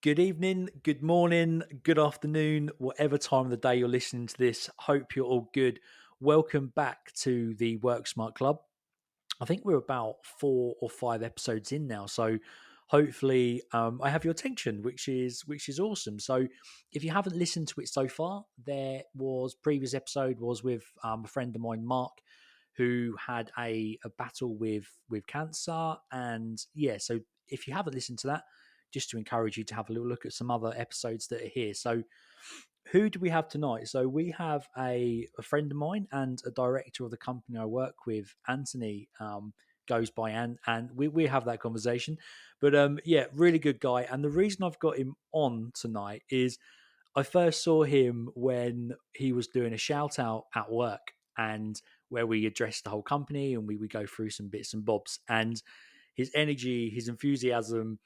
Good evening, good morning, good afternoon, whatever time of the day you're listening to this. Hope you're all good. Welcome back to the Work Smart Club. I think we're about 4 or 5 episodes in now, so hopefully I have your attention, which is awesome. So if you haven't listened to it so far, there was previous episode was with a friend of mine, Mark, who had a battle with cancer, and yeah, so if you haven't listened to that, just to encourage you to have a little look at some other episodes that are here. So who do we have tonight? So we have a friend of mine and a director of the company I work with, Anthony, goes by, and we have that conversation. But yeah, really good guy. And the reason I've got him on tonight is I first saw him when he was doing a shout out at work, and where we addressed the whole company and we go through some bits and bobs. And his energy, his enthusiasm,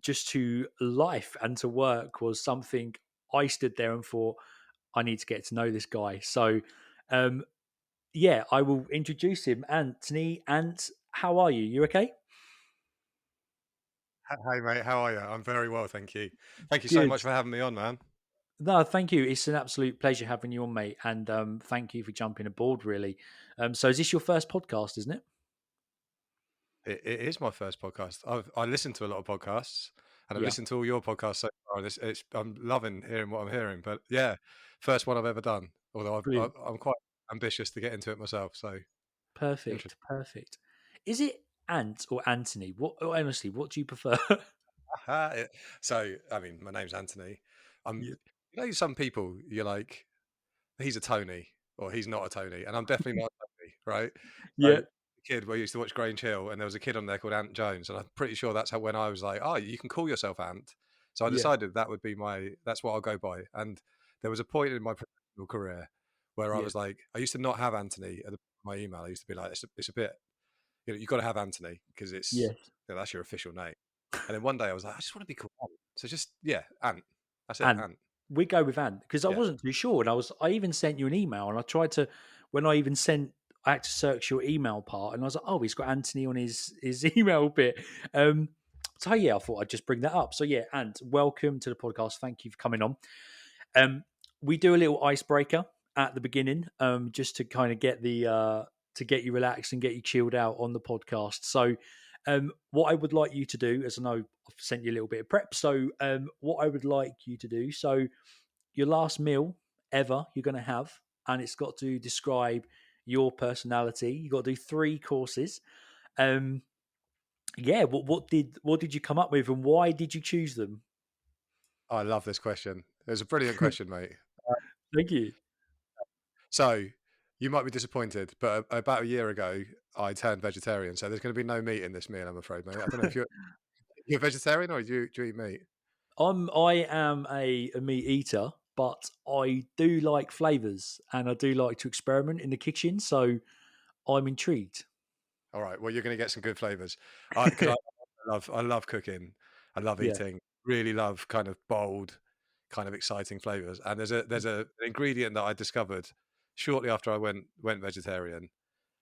just to life and to work was something I stood there and thought, I need to get to know this guy. So, um, yeah, I will introduce him. Anthony, Ant, how are you? You okay? Hey mate, how are you? I'm very well, thank you. Thank you so Good. much for having me on, man. No, thank you. It's an absolute pleasure having you on, mate. And thank you for jumping aboard, really. So, is this your first podcast, isn't it? It is my first podcast. I listen to a lot of podcasts, and I've Yeah, listened to all your podcasts so far. And I'm loving hearing what I'm hearing. But yeah, first one I've ever done. Although brilliant. I'm quite ambitious to get into it myself. So interesting. Perfect. Perfect. Is it Ant or Anthony? Honestly, what do you prefer? So I mean, my name's Anthony. I'm. Yeah. Some people you're like, he's a Tony or he's not a Tony, and I'm definitely not a Tony, right? So, Yeah. kid, we used to watch Grange Hill, and there was a kid on there called Ant Jones, and I'm pretty sure that's how when I was like, oh, you can call yourself Ant. So I Yeah. decided that would be that's what I'll go by. And there was a point in my professional career where I Yeah. was like, I used to not have Anthony at my email. I used to be like, it's a bit, you've got to have Anthony because Yes. that's your official name. And then one day I was like, I just want to be called Ant. So just yeah, Ant. That's it, Ant. Ant. We go with Ant because I Yeah. wasn't too sure, and I even sent you an email, and I tried to when I even sent I had to search your email part, and I was like, oh, he's got Anthony on his email bit. Um, so yeah, I thought I'd just bring that up. So yeah, Ant, welcome to the podcast. Thank you for coming on. Um, we do a little icebreaker at the beginning, just to kind of get the to get you relaxed and get you chilled out on the podcast. So, what I would like you to do, as I know I've sent you a little bit of prep, so what I would like you to do, so your last meal ever you're going to have, and it's got to describe your personality. You got to do 3 courses. Um, yeah, what did you come up with, and why did you choose them? I love this question. It's a brilliant question, mate. Thank you. So you might be disappointed, but about a year ago, I turned vegetarian. So there's going to be no meat in this meal, I'm afraid, mate. I don't know if you're a vegetarian or do you eat meat? I am a meat eater, but I do like flavors and I do like to experiment in the kitchen. So I'm intrigued. All right. Well, you're going to get some good flavors. I love cooking. I love Yeah, eating. Really love kind of bold, kind of exciting flavors. And there's an ingredient that I discovered shortly after I went vegetarian.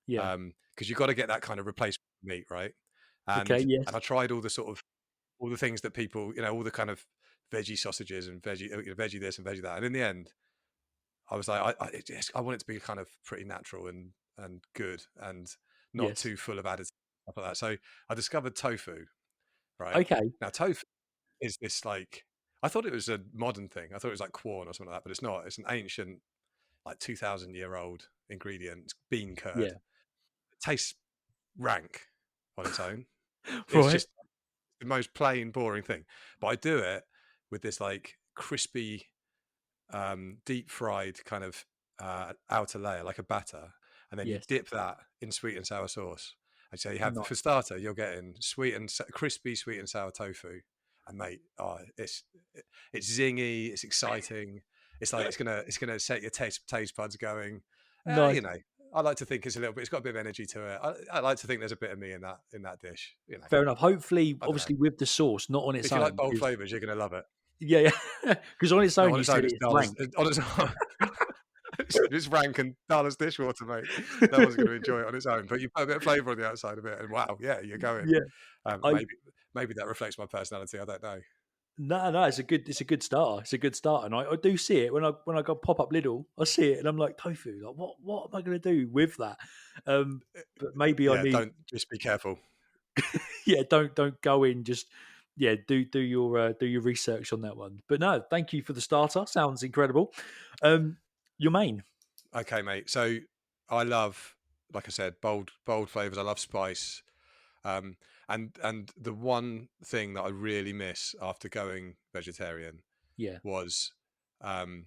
yeah. Because you've got to get that kind of replacement meat, right? Okay, And yes, I tried all the things that people, all the kind of veggie sausages and veggie this and veggie that. And in the end, I was like, I want it to be kind of pretty natural and good and not yes. too full of added stuff like that. So I discovered tofu, right? Okay, Now tofu is this like I thought it was a modern thing. I thought it was like corn or something like that, but it's not. It's an ancient, like 2,000-year-old ingredient, it's bean curd. yeah. It tastes rank on its own. It's Right. just the most plain, boring thing. But I do it with this like crispy, deep fried kind of outer layer, like a batter, and then you Yes, dip that in sweet and sour sauce. And so you have, for nice. starter, you're getting crispy sweet and sour tofu, and mate, it's zingy, it's exciting. It's like it's gonna set your taste buds going. Nice. You know, I like to think it's a little bit. It's got a bit of energy to it. I like to think there's a bit of me in that dish. Fair enough. Hopefully, I don't know. obviously, with the sauce, not on its If you like own, bold because flavors, you're gonna love it. yeah, yeah, because on its No, own, on you its said own, it's it's dull as rank. on its own. It's rank and dull as dishwater, mate. No one's going to enjoy it on its own. But you put a bit of flavour on the outside of it, and wow, yeah, you're going. Yeah, Um, I maybe maybe that reflects my personality. I don't know. No, no, it's a good start. It's a good start, and I do see it when I go pop up Lidl. I see it, and I'm like tofu. Like, what am I going to do with that? But maybe I Yeah, need, don't just be careful. yeah. Don't go in. Just yeah, do your research on that one. But no, thank you for the starter. Sounds incredible. Your main, Okay, mate. So I love, like I said, bold flavors. I love spice. Um, and the one thing that I really miss after going vegetarian yeah, was um,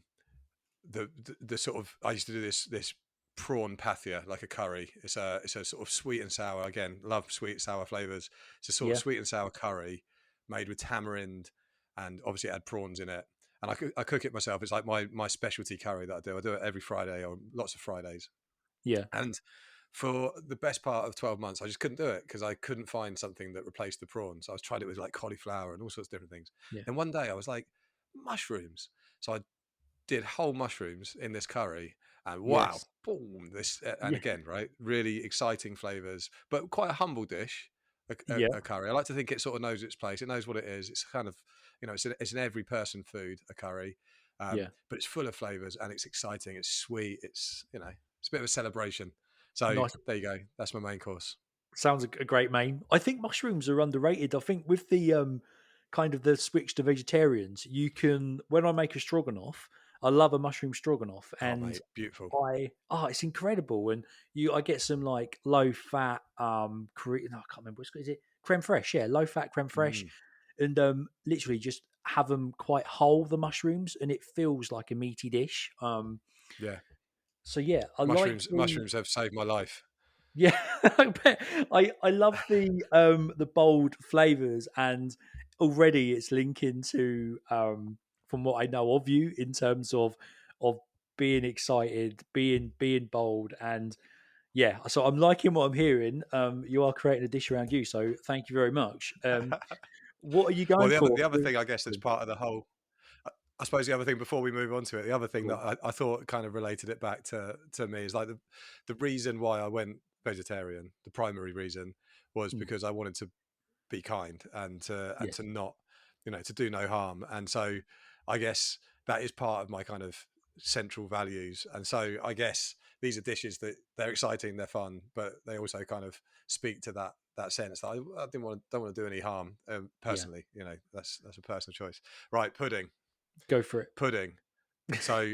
the sort of, I used to do this prawn pathia, like a curry. It's a sort of sweet and sour. Again, love sweet sour flavors. It's a sort of yeah, sweet and sour curry made with tamarind, and obviously it had prawns in it. And I cook it myself. It's like my specialty curry that I do. I do it every Friday or lots of Fridays. yeah, And for the best part of 12 months, I just couldn't do it because I couldn't find something that replaced the prawns. I was tried it with like cauliflower and all sorts of different things. yeah. Then one day I was like, mushrooms. So I did whole mushrooms in this curry, and wow, Yes, boom! And yeah, again, right, really exciting flavors, but quite a humble dish. yeah, A curry. I like to think it sort of knows its place. It knows what it is. It's kind of, it's an every person food. A curry, yeah. but it's full of flavors and it's exciting. It's sweet. It's a bit of a celebration. So Nice. there you go. That's my main course. Sounds a great main. I think mushrooms are underrated. I think with the kind of the switch to vegetarians, you can when I make a stroganoff, I love a mushroom stroganoff, Oh, and mate, beautiful. it's incredible. And I get some like low fat no, I can't remember is it creme fraiche, yeah, low fat creme fraiche, Mm, and literally just have them quite whole the mushrooms, and it feels like a meaty dish. yeah, So yeah, I like the mushrooms have saved my life. yeah, I bet. I love the bold flavors, and already it's linking to from what I know of you in terms of being excited, being bold, and yeah. So I'm liking what I'm hearing. You are creating a dish around you, so thank you very much. What are you Well, going for? the other thing I guess that's part of the whole. I suppose the other thing before we move on to it, the other thing that Cool. I thought kind of related it back to me is like the reason why I went vegetarian. The primary reason was Mm, because I wanted to be kind and to yes. not, to do no harm. And so I guess that is part of my kind of central values. And so I guess these are dishes that they're exciting, they're fun, but they also kind of speak to that sense that I don't want to do any harm Yeah. personally. That's a personal choice. Right, Go for it. pudding. So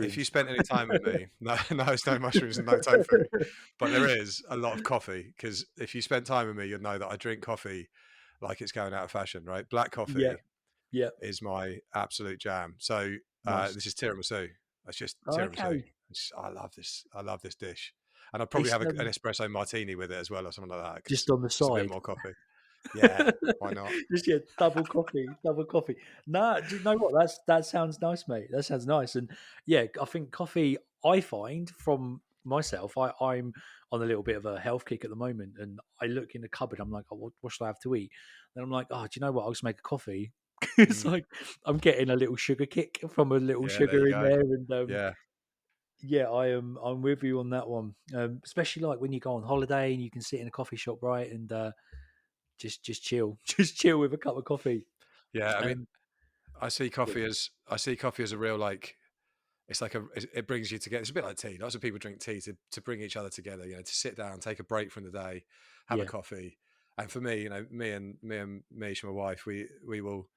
if you Mushrooms. spent any time with me, no, no, it's no mushrooms and no tofu, but there is a lot of coffee because if you spent time with me, you'd know that I drink coffee like it's going out of fashion, right? Black Yeah. coffee Yeah. is my absolute jam. So Nice. this is tiramisu. It's just tiramisu. Okay. I love this. I love this dish, and I'd probably It's have an espresso martini with it as well, or something like that, just because on the just a bit side. more coffee. Yeah, why not? Just yeah, double coffee, double coffee. Nah, do you know what? That sounds nice, mate. That sounds nice. And yeah, I think coffee. I find from myself, I'm on a little bit of a health kick at the moment, and I look in the cupboard. I'm like, oh, what should I have to eat? And I'm like, oh, do you know what? I'll just make a coffee. It's Mm, like I'm getting a little sugar kick from a little yeah, there sugar you in go. there, and Yeah, yeah, I'm with you on that one. Especially like when you go on holiday and you can sit in a coffee shop, right, and just chill, just chill with a cup of coffee. yeah. I mean, Um, yeah, I see coffee as a real like it's like it brings you together. It's a bit like tea. Lots of people drink tea to bring each other together. To sit down, take a break from the day, have a yeah, coffee. And for me, me and Mish, my wife, we will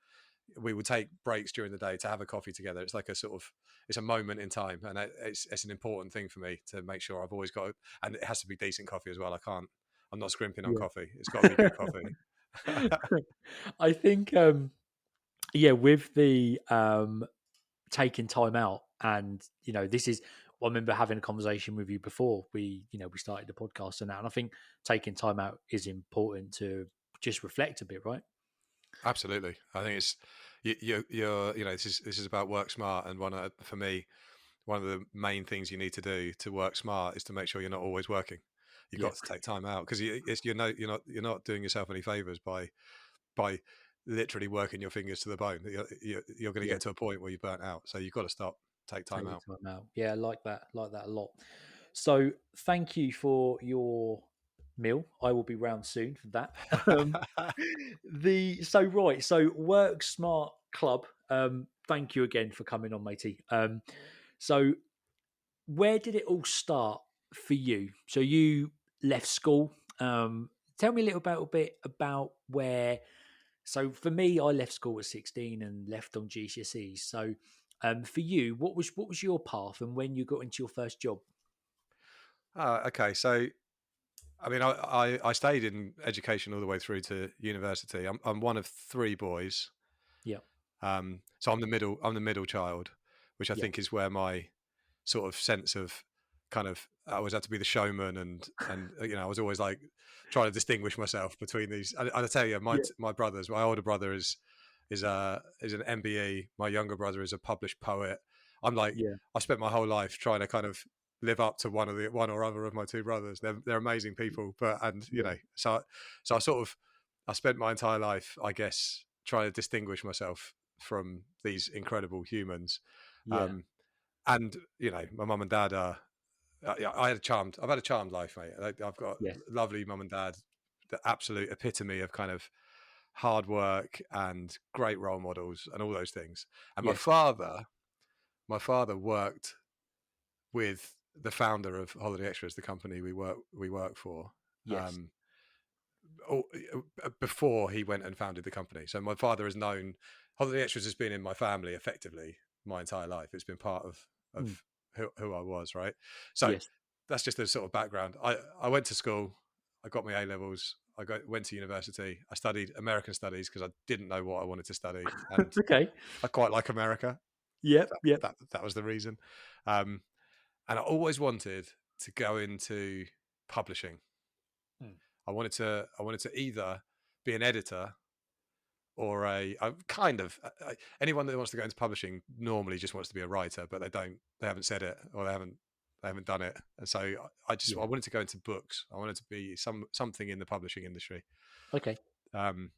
take breaks during the day to have a coffee together. It's like a sort of it's a moment in time, and it's an important thing for me to make sure I've always got. And it has to be decent coffee as well. I'm not scrimping on yeah. coffee. It's got to be good coffee. I think, yeah, with the taking time out, and this is. I remember having a conversation with you before we started the podcast and that, and I think taking time out is important to just reflect a bit, right? Absolutely, I think it's you're this is about work smart, and for me, one of the main things you need to do to work smart is to make sure you're not always working. You've Yeah, got to take time out because you're not doing yourself any favors by literally working your fingers to the bone. You're going to yeah. get to a point where you're burnt out, so you've got to stop, take time Taking out. time out. Yeah, I like that. Like that a lot. So thank you for your meal. I will be round soon for that. Um, so Work Smart Club. Thank you again for coming on, matey. So where did it all start for you? So you left school. Tell me a little bit about where. So for me, I left school at 16 and left on GCSEs. So for you, what was your path and when you got into your first job? Okay. So, I mean, I stayed in education all the way through to university. I'm one of three boys. Yeah, So I'm the middle child, which I yeah, think is where my sort of sense of kind of I always had to be the showman and I was always like trying to distinguish myself between these. I tell you, yeah, my brothers, my older brother is an MBE. My younger brother is a published poet. I'm like yeah, I spent my whole life trying to kind of live up to one or other of my two brothers. They're amazing people, but and you yeah, know so I sort of I spent my entire life, I guess, trying to distinguish myself from these incredible humans. yeah. Um, and my mum and dad are. Yeah, I've had a charmed life, mate. I've got Yes, lovely mum and dad, the absolute epitome of kind of hard work and great role models and all those things. And yes, my father worked with the founder of Holiday Extras, the company we work for. yes, Um, before he went and founded the company. So my father has known Holiday Extras has been in my family effectively my entire life. It's been part of mm, who I was, right? So yes. that's just a sort of background. I went to school, I got my A levels, went to university. I studied American studies because I didn't know what I wanted to study, and Okay. I quite like America. Yep, yep. That was the reason. Um, and I always wanted to go into publishing. Mm, I wanted to either be an editor or a kind of anyone that wants to go into publishing normally just wants to be a writer, but they haven't said it or they haven't done it. And so I yeah. wanted to go into books. I wanted to be something in the publishing industry. Okay. Um,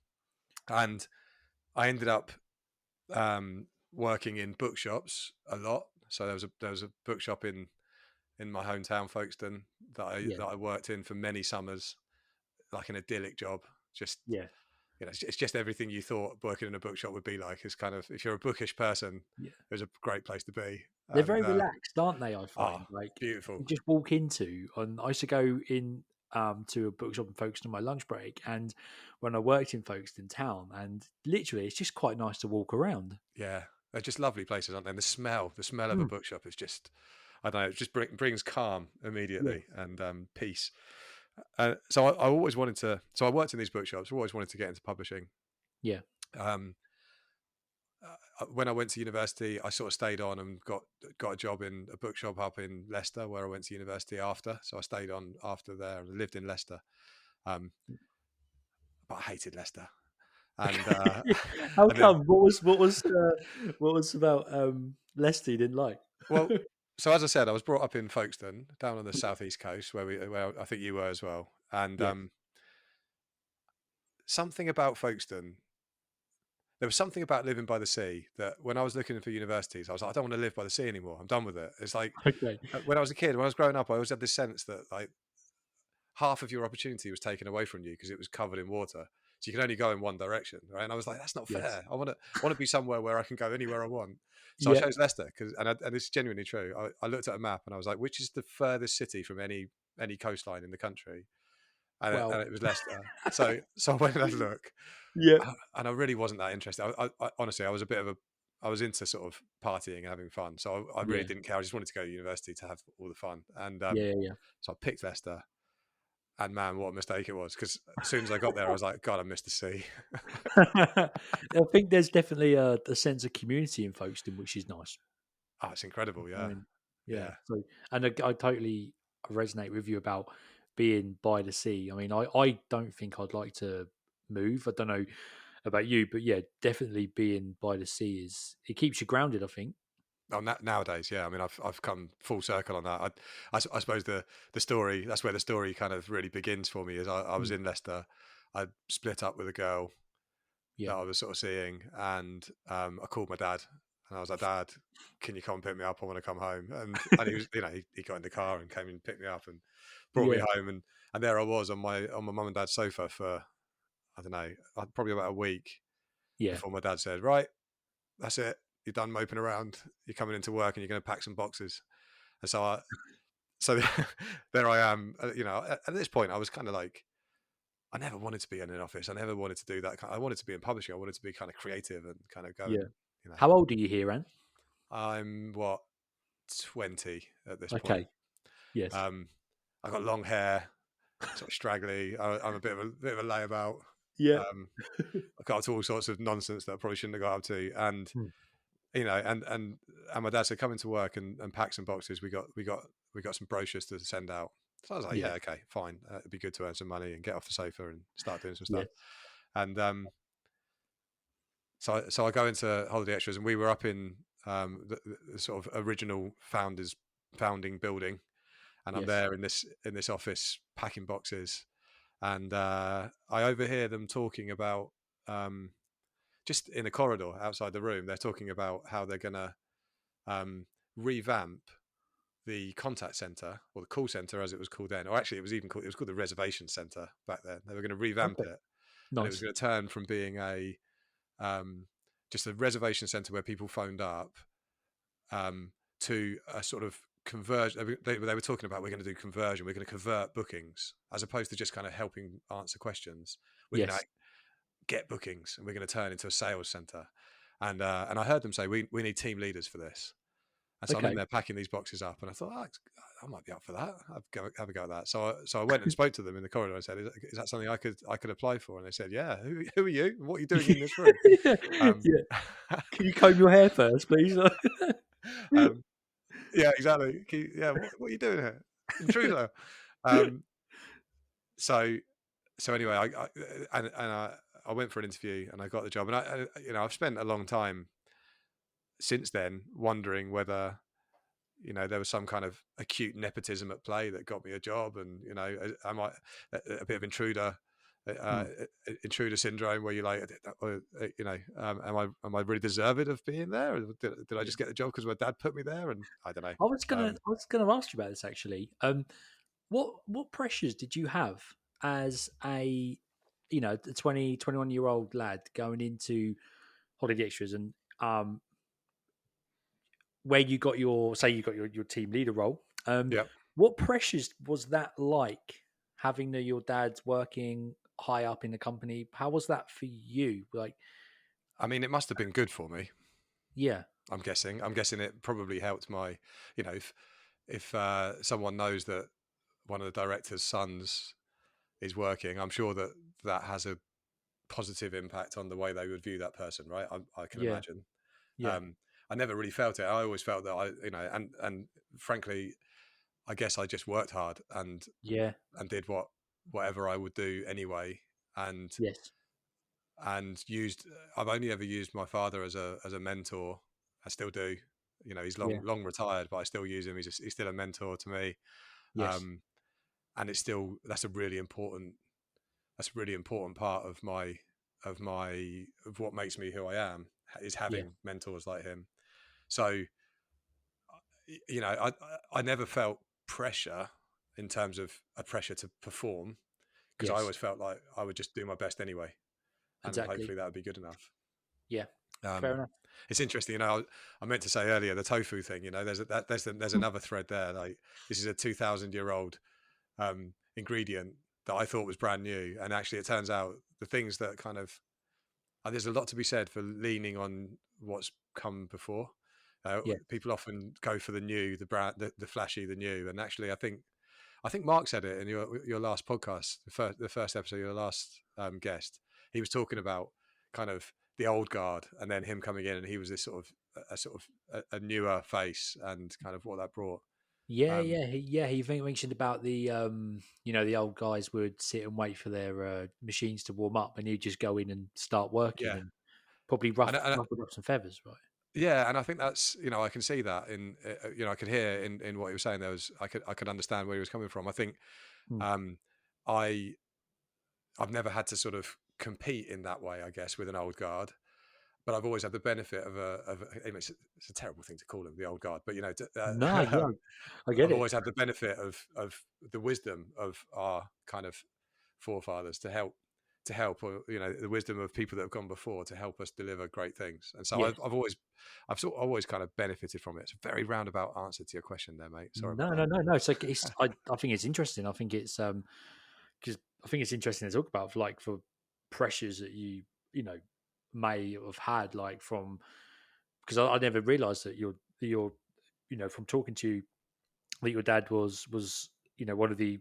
and I ended up working in bookshops a lot. So there was a bookshop in my hometown, Folkestone, Yeah, that I worked in for many summers, like an idyllic job. Just yeah, it's just everything you thought working in a bookshop would be like. It's kind of if you're a bookish person, yeah. it was a great place to be. They're And very relaxed, aren't they? I ah, find like beautiful. you just walk into, and I used to go in to a bookshop in Folkestone on my lunch break, and when I worked in Folkestone town, and literally it's just quite nice to walk around. Yeah, they're just lovely places, aren't they? And the smell of a Mm, bookshop is just, I don't know, it just brings calm yeah, immediately and peace. So I always wanted to. So I worked in these bookshops. Always wanted to get into publishing. yeah, Um, when I went to university, I sort of stayed on and got a job in a bookshop up in Leicester, where I went to university after. So I stayed on after there and lived in Leicester. Um, but I hated Leicester, and How and then come? What was about Leicester you didn't like? well, so as I said, I was brought up in Folkestone, down on the southeast coast, where I think you were as well, and Yes, something about Folkestone. There was something about living by the sea that when I was looking for universities, I was like, I don't want to live by the sea anymore. I'm done with it. It's like okay, when I was a kid, when I was growing up, I always had this sense that like half of your opportunity was taken away from you because it was covered in water. So you can only go in one direction, right? And I was like, that's not yes, fair. I want to be somewhere where I can go anywhere I want. So I yeah. chose Leicester and it's genuinely true. I looked at a map and I was like, which is the furthest city from any coastline in the country? And Well, it was Leicester. So I went and had a look, yeah, and I really wasn't that interested. Honestly, I was into sort of partying and having fun. So I really yeah, didn't care. I just wanted to go to university to have all the fun. And yeah, yeah. so I picked Leicester. And man, what a mistake it was! Because as soon as I got there, I was like, God, I missed the sea. I think there's definitely a sense of community in Folkestone, which is nice. Oh, it's incredible. I Yeah, mean, yeah. yeah. So, and I totally resonate with you about being by the sea. I mean, I don't think I'd like to move. I don't know about you, but yeah, definitely being by the sea it keeps you grounded. I think. Oh, nowadays, yeah. I mean, I've come full circle on that. I suppose the story that's where the story kind of really begins for me. Is I was Mm, in Leicester, I split up with a girl that yeah, I was sort of seeing, and I called my dad And I was like, Dad, can you come and pick me up? I want to come home. And he was, he got in the car and came and picked me up and brought me Yeah. home. And there I was on my mum and dad's sofa for, I don't know, probably about a week Yeah. before my dad said, right, that's it. You're done moping around. You're coming into work and you're going to pack some boxes. And so there I am. At this point, I was kind of like, I never wanted to be in an office. I never wanted to do that. I wanted to be in publishing. I wanted to be kind of creative and kind of go Yeah. and, you know, How old are you here, Anne? I'm what, 20 at this point. Okay. Yes. Um, I got long hair, sort of straggly. I'm a bit of a layabout. Yeah. Um, I got up to all sorts of nonsense that I probably shouldn't have got up to. And Hmm. and my dad said, come into work and pack some boxes. We got some brochures to send out. So I was like, Yeah. yeah, okay, fine. It'd be good to earn some money and get off the sofa and start doing some stuff. Yes. And so I go into Holiday Extras, and we were up in the sort of original founding building, and I'm Yes. there in this office packing boxes, and I overhear them talking about just in the corridor outside the room. They're talking about how they're going to revamp the contact center, or the call center as it was called then, or actually it was called the reservation center back then. They were going to revamp Okay. it, and it was Nice. going to turn from being um, just a reservation center where people phoned up to a sort of conversion. They were talking about, we're going to do conversion. We're going to convert bookings as opposed to just kind of helping answer questions. We're going to Yes. get bookings, and we're going to turn into a sales center. And I heard them say, we need team leaders for this. And so I'm in Okay. there packing these boxes up, and I thought, I might be up for that. Have a go at that. So I went and spoke to them in the corridor. I said, is that something I could apply for? And they said, yeah. Who are you? And what are you doing in this room? Yeah. Um, Yeah. Can you comb your hair first, please? um, yeah, exactly. Yeah, what are you doing here, intruder? Um, so anyway, I went for an interview and I got the job, and I've spent a long time since then wondering whether there was some kind of acute nepism at play that got me a job, and I might a bit of uh, Hmm. intruder syndrome, where you're like, am I really deserved of being there? Or did I Yeah. just get the job because my dad put me there? And I don't know. I was gonna ask you about this actually. What pressures did you have as a a 21 year old lad going into Holiday Extras, and where you got your team leader role? Yeah, What pressures was that like, having your dad's working high up in the company? How was that for you? Like, I mean, it must have been good for me. yeah, I'm guessing it probably helped my, if someone knows that one of the director's sons is working, I'm sure that that has a positive impact on the way they would view that person, right? I can yeah, imagine. yeah, Um, I never really felt it. I always felt that and frankly, I guess I just worked hard yeah, and did whatever I would do anyway, and yes, and used. I've only ever used my father as a mentor. I still do. He's yeah, long retired, but I still use him. He's still a mentor to me, yes, um, and it's still that's a really important part of what makes me who I am, is yeah, having mentors like him. So I never felt pressure in terms of a pressure to perform, because I yes, always felt like I would just do my best anyway, and exactly. hopefully that would be good enough. Yeah, fair Um, enough. it's interesting, I meant to say earlier, the tofu thing. There's another thread there. Like, this is a 2,000-year-old ingredient that I thought was brand new, and actually it turns out the things that kind of there's a lot to be said for leaning on what's come before. Yeah, People often go for the new, the brand, the flashy, the new, and actually, I think Mark said it in your last podcast, the first episode, your last guest. He was talking about kind of the old guard, and then him coming in, and he was this sort of a newer face, and kind of what that brought. yeah, Um, he mentioned about the old guys would sit and wait for their machines to warm up, and you'd just go in and start working, yeah, and probably and, and ruffle up some feathers, right? yeah, and I think that's, I can see that I could hear in what he was saying. I could understand where he was coming from. I think Hmm. um, I I've never had to sort of compete in that way, I guess, with an old guard. but I've always had the benefit of it's a terrible thing to call them, the old guard, but No, yeah, I get I've it. always had the benefit of the wisdom of our kind of forefathers to help, or the wisdom of people that have gone before to help us deliver great things. And so Yes. I've always kind of benefited from it. It's a very roundabout answer to your question there, mate. Sorry about No, that. no, no, no. So I think it's interesting. I think it's because I think it's interesting to talk about for pressures that you know may have had from because I never realised that you're from talking to you that your dad was one of the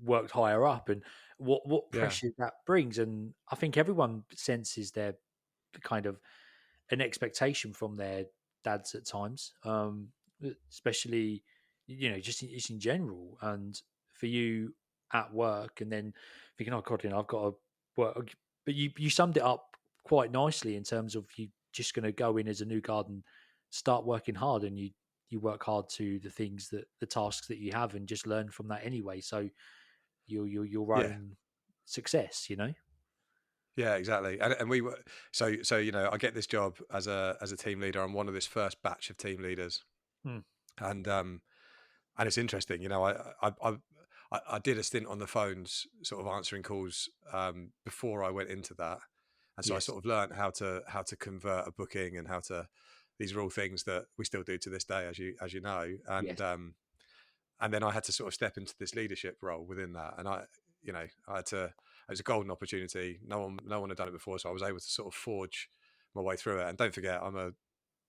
worked higher up and what Yeah, pressure that brings, and I think everyone senses their kind of an expectation from their dads at times, especially just in general, and for you at work, and then thinking, oh god, I've got to work. But you summed it up quite nicely in terms of you just going to go in as a new guard and start working hard, and you work hard to the tasks that you have, and just learn from that anyway. So your yeah, own success, yeah, exactly. And we were so I get this job as a team leader. I'm one of this first batch of team leaders, Hmm. and it's interesting. I did a stint on the phones, sort of answering calls before I went into that, and so I Yes, sort of learned how to convert a booking and how to. These are all things that we still do to this day, as you know, yes, and then I had to sort of step into this leadership role within that, and I had to. It was a golden opportunity. No one had done it before, so I was able to sort of forge my way through it. And don't forget, I'm a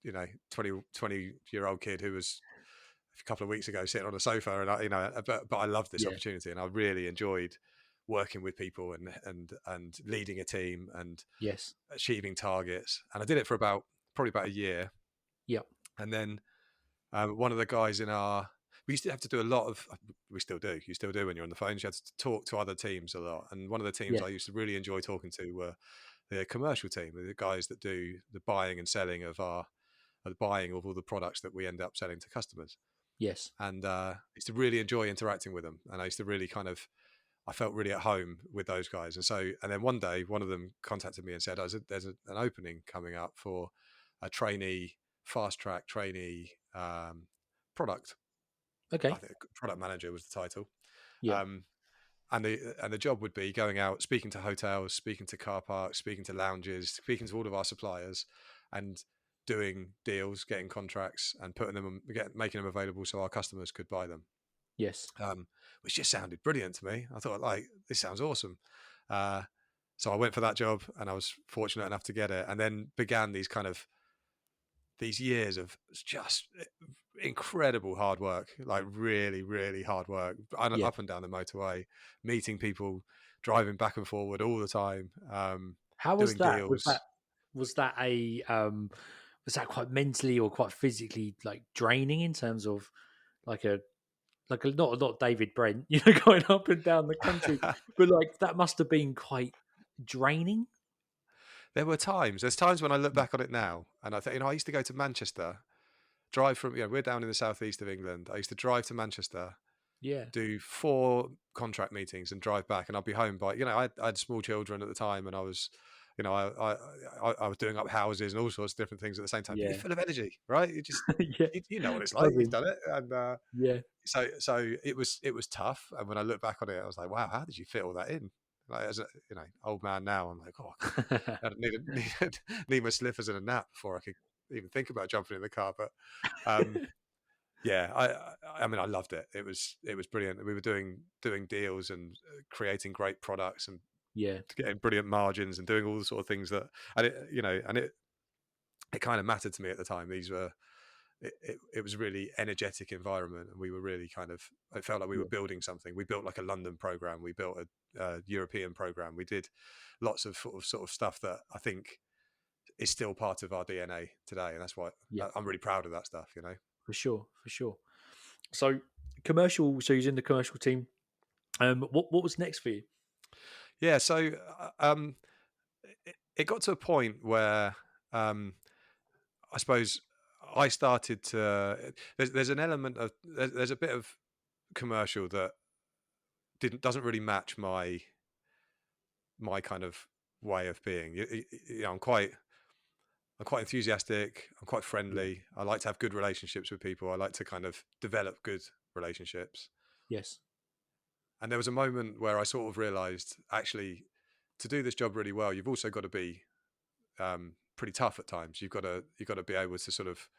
20-year-old kid who was a couple of weeks ago sitting on a sofa, and but I loved this yeah, opportunity, and I really enjoyed working with people and leading a team and yes, achieving targets. And I did it for probably about a year, yeah, and then one of the guys in our we used to have to do a lot of we still do you still do when you're on the phone, you had to talk to other teams a lot, and one of the teams yeah, I used to really enjoy talking to were the commercial team, the guys that do the buying and selling the buying of all the products that we end up selling to customers. yes, And I used to really enjoy interacting with them, and I used to really I felt really at home with those guys. And then one day one of them contacted me and said, an opening coming up for a trainee, fast track trainee, product, I okay, think product manager was the title. yeah, um, and the job would be going out, speaking to hotels, speaking to car parks, speaking to lounges, speaking to all of our suppliers, and doing deals, getting contracts, and making them available so our customers could buy them. yes, um, which just sounded brilliant to me. I thought, like, this sounds awesome. Uh, so I went for that job, and I was fortunate enough to get it, and then began these years of just incredible hard work, like really, really hard work, yeah. up and down the motorway, meeting people, driving back and forward all the time, How was doing that? deals. Was that was that quite mentally or quite physically draining in terms of like a not David Brent, going up and down the country, but that must have been quite draining. There's times when I look Mm. back on it now, and I think, I used to go to Manchester, drive from, we're down in the southeast of England. I used to drive to Manchester, Yeah, do 4 contract meetings, and drive back, and I'd be home by, I had small children at the time, and I was, I was doing up houses and all sorts of different things at the same time. But you're yeah, full of energy, right? yeah, You know what it's like. You've buzzing. done it, and Yeah, so it was tough. And when I look back on it, I was like, wow, how did you fit all that in? Like, as a old man now, I'm like, oh, I need my slippers and a nap before I could even think about jumping in the car. But um, yeah, I mean, I loved it. It was brilliant. We were doing deals and creating great products and yeah, getting brilliant margins and doing all the sort of things that, and it kind of mattered to me at the time. It was a really energetic environment, and we were really it felt like we were yeah, building something. We built like a London program. We built a European program. We did lots of sort of stuff that I think is still part of our DNA today, and that's why yeah, I'm really proud of that stuff. for sure, for sure. So commercial. So he's in the commercial team. What was next for you? Yeah, so it got to a point where um, I suppose I started to. There's an element of there's a bit of commercial that doesn't really match my kind of way of being. I'm quite. I'm quite enthusiastic. I'm quite Yeah. friendly. I like to have good relationships with people. I like to kind of develop good relationships. Yes. And there was a moment where I sort of realized, actually, to do this job really well, you've also got to be pretty tough at times. You've got to be able to sort of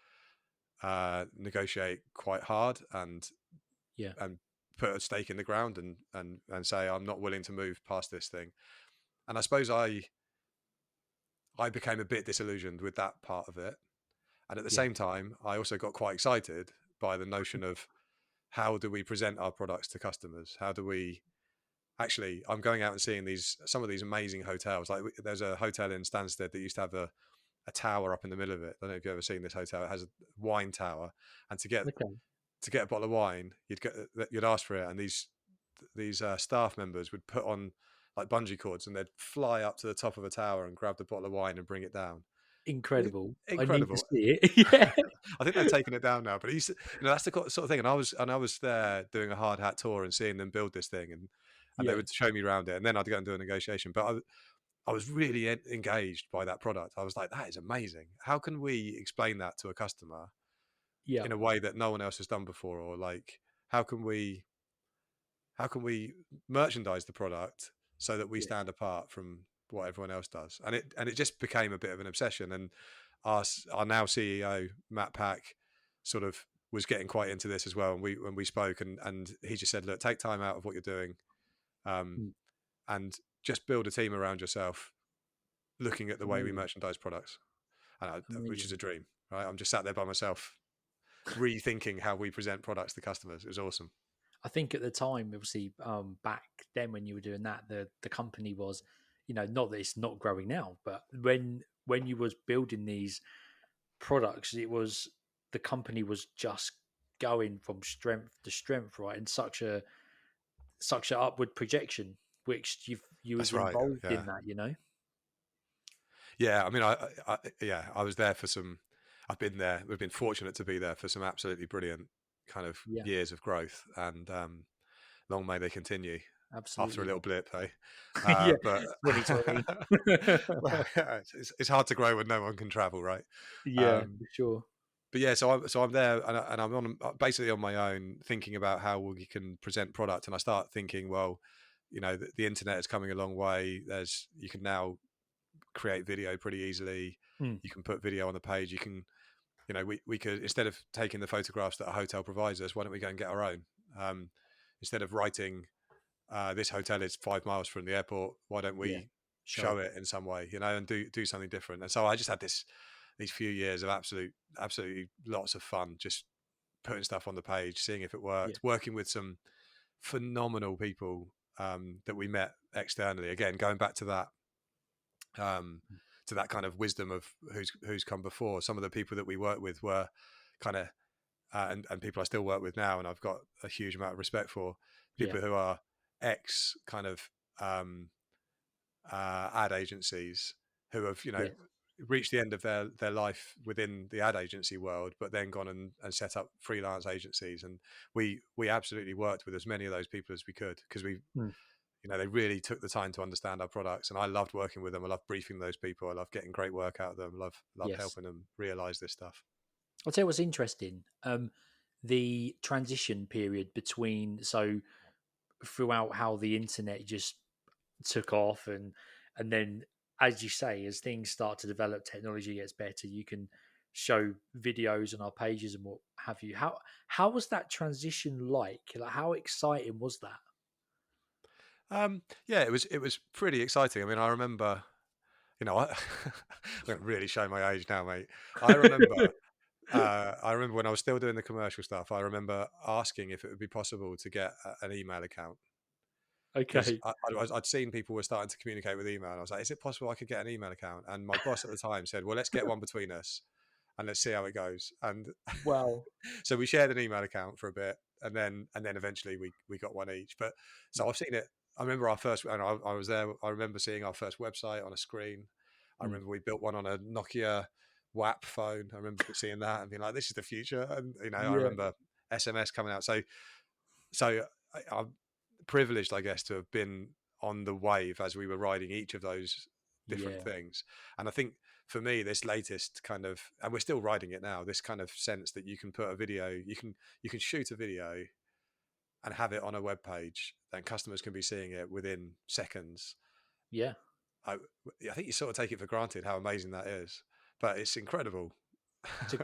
negotiate quite hard Yeah. and put a stake in the ground and say I'm not willing to move past this thing. And I suppose I became a bit disillusioned with that part of it. And at the Yeah. same time, I also got quite excited by the notion of how do we present our products to customers? How do we actually? I'm going out and seeing some of these amazing hotels. Like there's a hotel in Stansted that used to have a tower up in the middle of it. I don't know if you've ever seen this hotel. It has a wine tower, and Okay. to get a bottle of wine, you'd ask for it, and these staff members would put on like bungee cords, and they'd fly up to the top of a tower and grab the bottle of wine and bring it down. Incredible. I need to Incredible. see it. Yeah. I think they've taken it down now, but that's the sort of thing. And I was there doing a hard hat tour and seeing them build this thing, and they Yeah. would show me around it, and then I'd go and do a negotiation. But I was really engaged by that product. I was like, that is amazing. How can we explain that to a customer Yeah. in a way that no one else has done before? Or like, how can we merchandise the product so that we Yes. stand apart from what everyone else does? And it just became a bit of an obsession. And our now CEO Matt Pack sort of was getting quite into this as well. And when we spoke, and he just said, look, take time out of what you're doing, um, Mm. and just build a team around yourself, looking at the way we Amazing. merchandise products, which is Amazing. a dream. Right, I'm just sat there by myself, rethinking how we present products to customers. It was awesome. I think at the time, obviously, back then when you were doing that, the company was, not that it's not growing now, but when you was building these products, it was the company was just going from strength to strength, right? And such a upward projection, which you was That's right. involved Yeah. in that. Yeah, I mean, yeah, I was there for some. I've been there. We've been fortunate to be there for some absolutely brilliant kind of Yeah, years of growth, and long may they continue. After a absolutely. little blip, eh? Yeah, But 2020. well, yeah, it's hard to grow when no one can travel, right? Yeah, Um, for sure. but yeah, so I'm there, and I'm on basically on my own, thinking about how we can present product, and I start thinking, well, the internet is coming a long way. You can now create video pretty easily. Mm, You can put video on the page. You can, we could, instead of taking the photographs that a hotel provides us, why don't we go and get our own? Um, Instead of writing, this hotel is 5 miles from the airport, why don't yeah, we show show it. it in some way, and do something different? And so I just had these few years of absolutely lots of fun, just putting stuff on the page, seeing if it Yeah, worked, working with some phenomenal people that we met externally. Again, going back um, mm, to that kind of wisdom of who's come before. Some of the people that we worked with were kind of, and people I still work with now, and I've got a huge amount of respect for yeah, people who are ex kind of ad agencies who have yeah, reached the end of their life within the ad agency world, but then gone and set up freelance agencies. And we absolutely worked with as many of those people as we could, because mm, they really took the time to understand our products, and I loved working with them. I loved briefing those people. I loved getting great work out of them. Loved yes. helping them realize this stuff. I'll tell you what's interesting. The transition period between throughout how the internet just took off and then, as you say, as things start to develop, technology gets better, you can show videos on our pages and what have you. How was that transition like how exciting was that? Yeah, it was pretty exciting. I mean, I remember, I'm going to really show my age now, mate. I remember, I remember when I was still doing the commercial stuff. I remember asking if it would be possible to get an email account, because Okay. I'd seen people were starting to communicate with email. And I was like, is it possible I could get an email account? And my boss at the time said, well, let's get one between us and let's see how it goes. And Well, so we shared an email account for a bit, and then eventually we got one each. But so I've seen it. I remember our first, and I was there. I remember seeing our first website on a screen. I mm, remember we built one on a Nokia WAP phone. I remember seeing that and being like, "This is the future." And I yeah, remember SMS coming out. So I'm privileged, I guess, to have been on the wave as we were riding each of those different yeah, things. And I think for me, this latest kind of, and we're still riding it now, this kind of sense that you can put a video, you can shoot a video and have it on a web page, then customers can be seeing it within seconds. Yeah. I, I think you sort of take it for granted how amazing that is, but it's incredible. To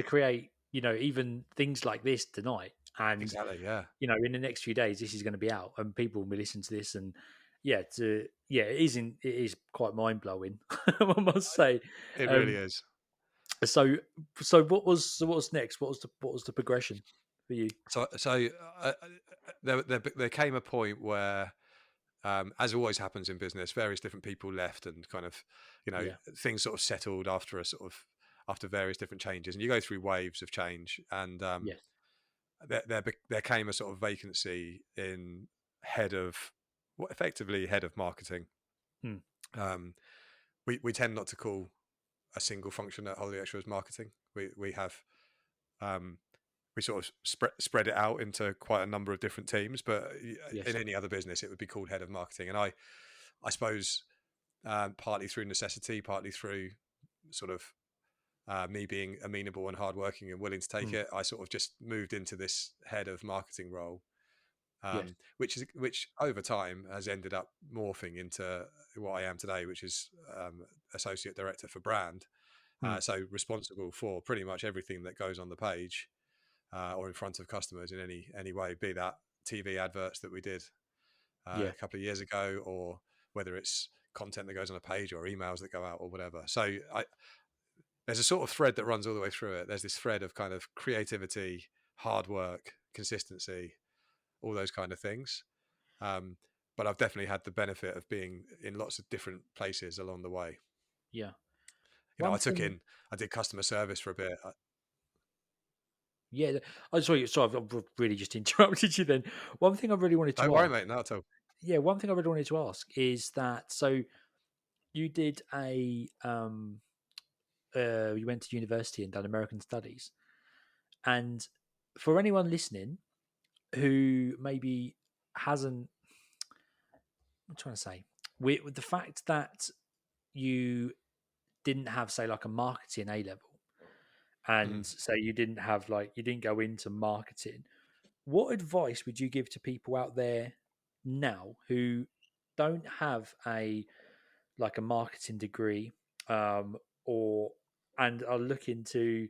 create, even things like this tonight, and Exactly. Yeah. in the next few days, this is going to be out, and people will be listening to this, and it is quite mind blowing, I must say. It really Um, is. so, so what was next? What was the progression for you? So there came a point where, as always happens in business, various different people left, and kind of, Yeah. things sort of settled after various different changes, and you go through waves of change, and Yes. there came a sort of vacancy in head of, well, effectively head of marketing. Hmm. Um, we tend not to call a single function at Holiday Extra as marketing. We have, um, we sort of spread it out into quite a number of different teams, but in Yes. any other business, it would be called head of marketing. And I suppose, partly through necessity, partly through sort of, me being amenable and hardworking and willing to take Hmm. it, I sort of just moved into this head of marketing role, Yes. which over time has ended up morphing into what I am today, which is, associate director for brand. Hmm. So responsible for pretty much everything that goes on the page, or in front of customers in any way, be that TV adverts that we did, Yeah. a couple of years ago, or whether it's content that goes on a page or emails that go out or whatever. So there's a sort of thread that runs all the way through it. There's this thread of kind of creativity, hard work, consistency, all those kind of things. Um, but I've definitely had the benefit of being in lots of different places along the way. Yeah. You know, One thing. I did customer service for a bit. Yeah. I sorry, I've really just interrupted you. Then one thing I really wanted Don't to worry, ask. mate, not at all. Yeah, one thing I really wanted to ask is that, so you did you went to university and done American studies, and for anyone listening who maybe hasn't, I'm trying to say, with the fact that you didn't have, say, like a marketing A level, Mhm. and say you didn't go into marketing, what advice would you give to people out there now who don't have a marketing degree, um, or and are looking to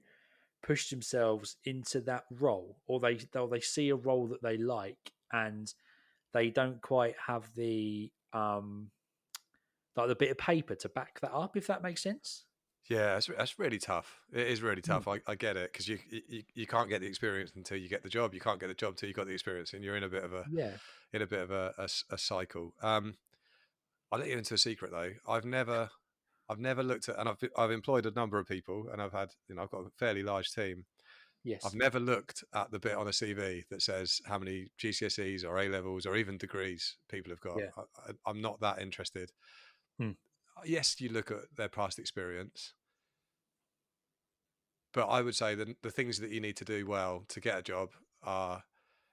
push themselves into that role, or they see a role that they like, and they don't quite have the bit of paper to back that up, if that makes sense? Yeah, that's really tough. It is really Mm. tough. I get it, because you can't get the experience until you get the job. You can't get the job till you got the experience, and you're in a bit of Yeah. a cycle. I'll let you into a secret though. I've never looked at, and I've employed a number of people, and I've had, I've got a fairly large team. I've Yes. never looked at the bit on a CV that says how many GCSEs or A levels or even degrees people have got. Yeah. I'm not that interested. Mm. Yes, you look at their past experience, but I would say that the things that you need to do well to get a job are,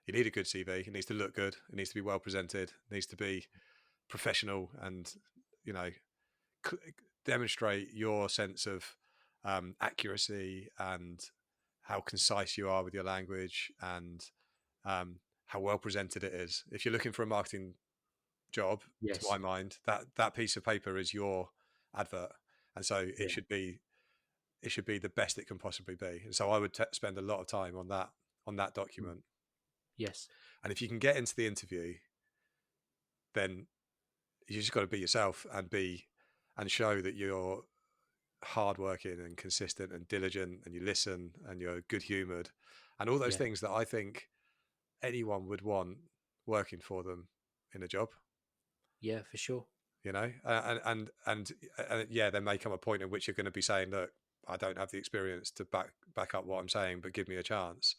you need a good CV. It needs to look good. It needs to be well presented. It needs to be professional, and you know, c- demonstrate your sense of, accuracy, and how concise you are with your language, and, how well presented it is. If you're looking for a marketing job, to Yes. my mind, that piece of paper is your advert, and so Yeah. it should be the best it can possibly be. And so I would spend a lot of time on that Mm. document. Yes. And if you can get into the interview, then you just got to be yourself, and show that you're hardworking and consistent and diligent, and you listen, and you're good humored, and all those Yeah. things that I think anyone would want working for them in a job. Yeah, for sure. And yeah, there may come a point in which you're going to be saying, look, I don't have the experience to back up what I'm saying, but give me a chance.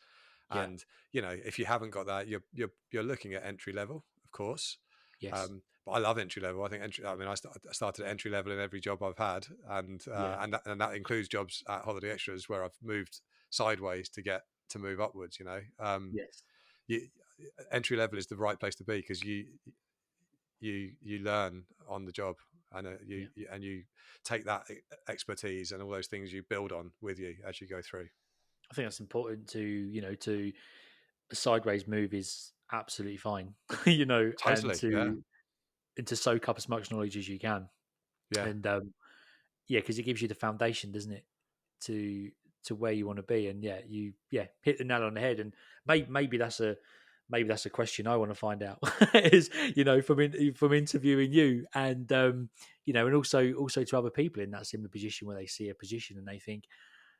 Yeah. And if you haven't got that, you're looking at entry level, of course. Yes. But I love entry level. I think I mean, I started at entry level in every job I've had, Yeah. and that includes jobs at Holiday Extras where I've moved sideways to move upwards. Yes. You, entry level is the right place to be, because you learn on the job. and Yeah. and you take that expertise and all those things you build on with you as you go through. I think that's important to, to a sideways move is absolutely fine, and Totally, yeah, to soak up as much knowledge as you can. yeah, And yeah, because it gives you the foundation, doesn't it, to where you want to be. And yeah, you hit the nail on the head. And maybe that's a question I want to find out is, from interviewing you, and and also to other people in that similar position where they see a position and they think,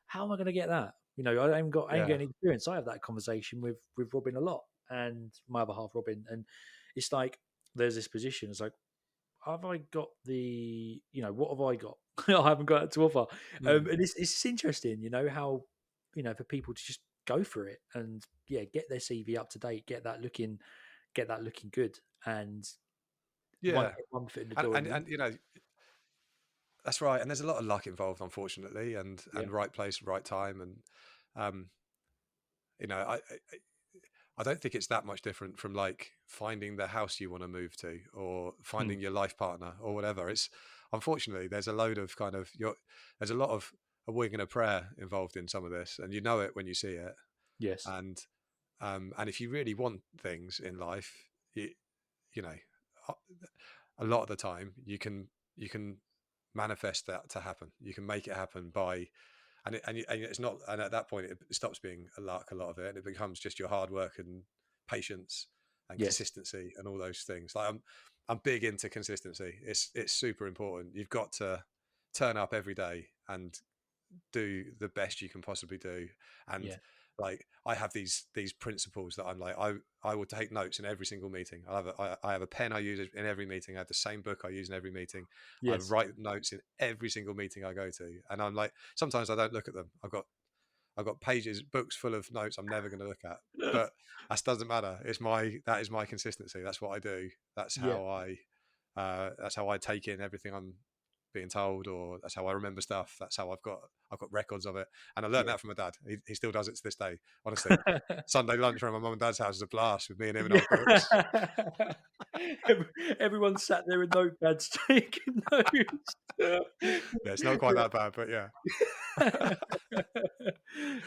how am I going to get that? I ain't got yeah, any experience. I have that conversation with Robin a lot, and my other half, Robin, and it's like there's this position. It's like, have I got what have I got? I haven't got that to offer. mm. And it's interesting, how, for people to just go for it and yeah, get their CV up to date, get that looking good, and Yeah, one foot in the door. and that's right. And there's a lot of luck involved, unfortunately, and Yeah. right place, right time, and um, you know, I don't think it's that much different from like finding the house you want to move to or Hmm. finding your life partner or whatever. It's unfortunately there's a load of kind of there's a lot of a wing and a prayer involved in some of this, and you know it when you see it. Yes. And if you really want things in life, you know, a a lot of the time you can manifest that to happen. You can make it happen by and it's not, and at that point it stops being a luck, a lot of it, and it becomes just your hard work and patience and Yes. consistency and all those things. Like I'm big into consistency. It's super important. You've got to turn up every day and do the best you can possibly do. And Yeah. like I have these principles that I'm like I will take notes in every single meeting. I have a pen I use in every meeting. I have the same book I use in every meeting. I Yes. write notes in every single meeting I go to, and I'm like sometimes I don't look at them. I've got pages, books full of notes I'm never going to look at, but that doesn't matter. That is my consistency. That's what I do. Yeah. That's how I take in everything I'm being told, or that's how I remember stuff. That's how I've got records of it, and I learned Yeah. that from my dad. He still does it to this day. Honestly, Sunday lunch around my mum and dad's house is a blast with me and him and Yeah. old books. Everyone sat there with notepads taking notes. Yeah, it's not quite that bad, but yeah,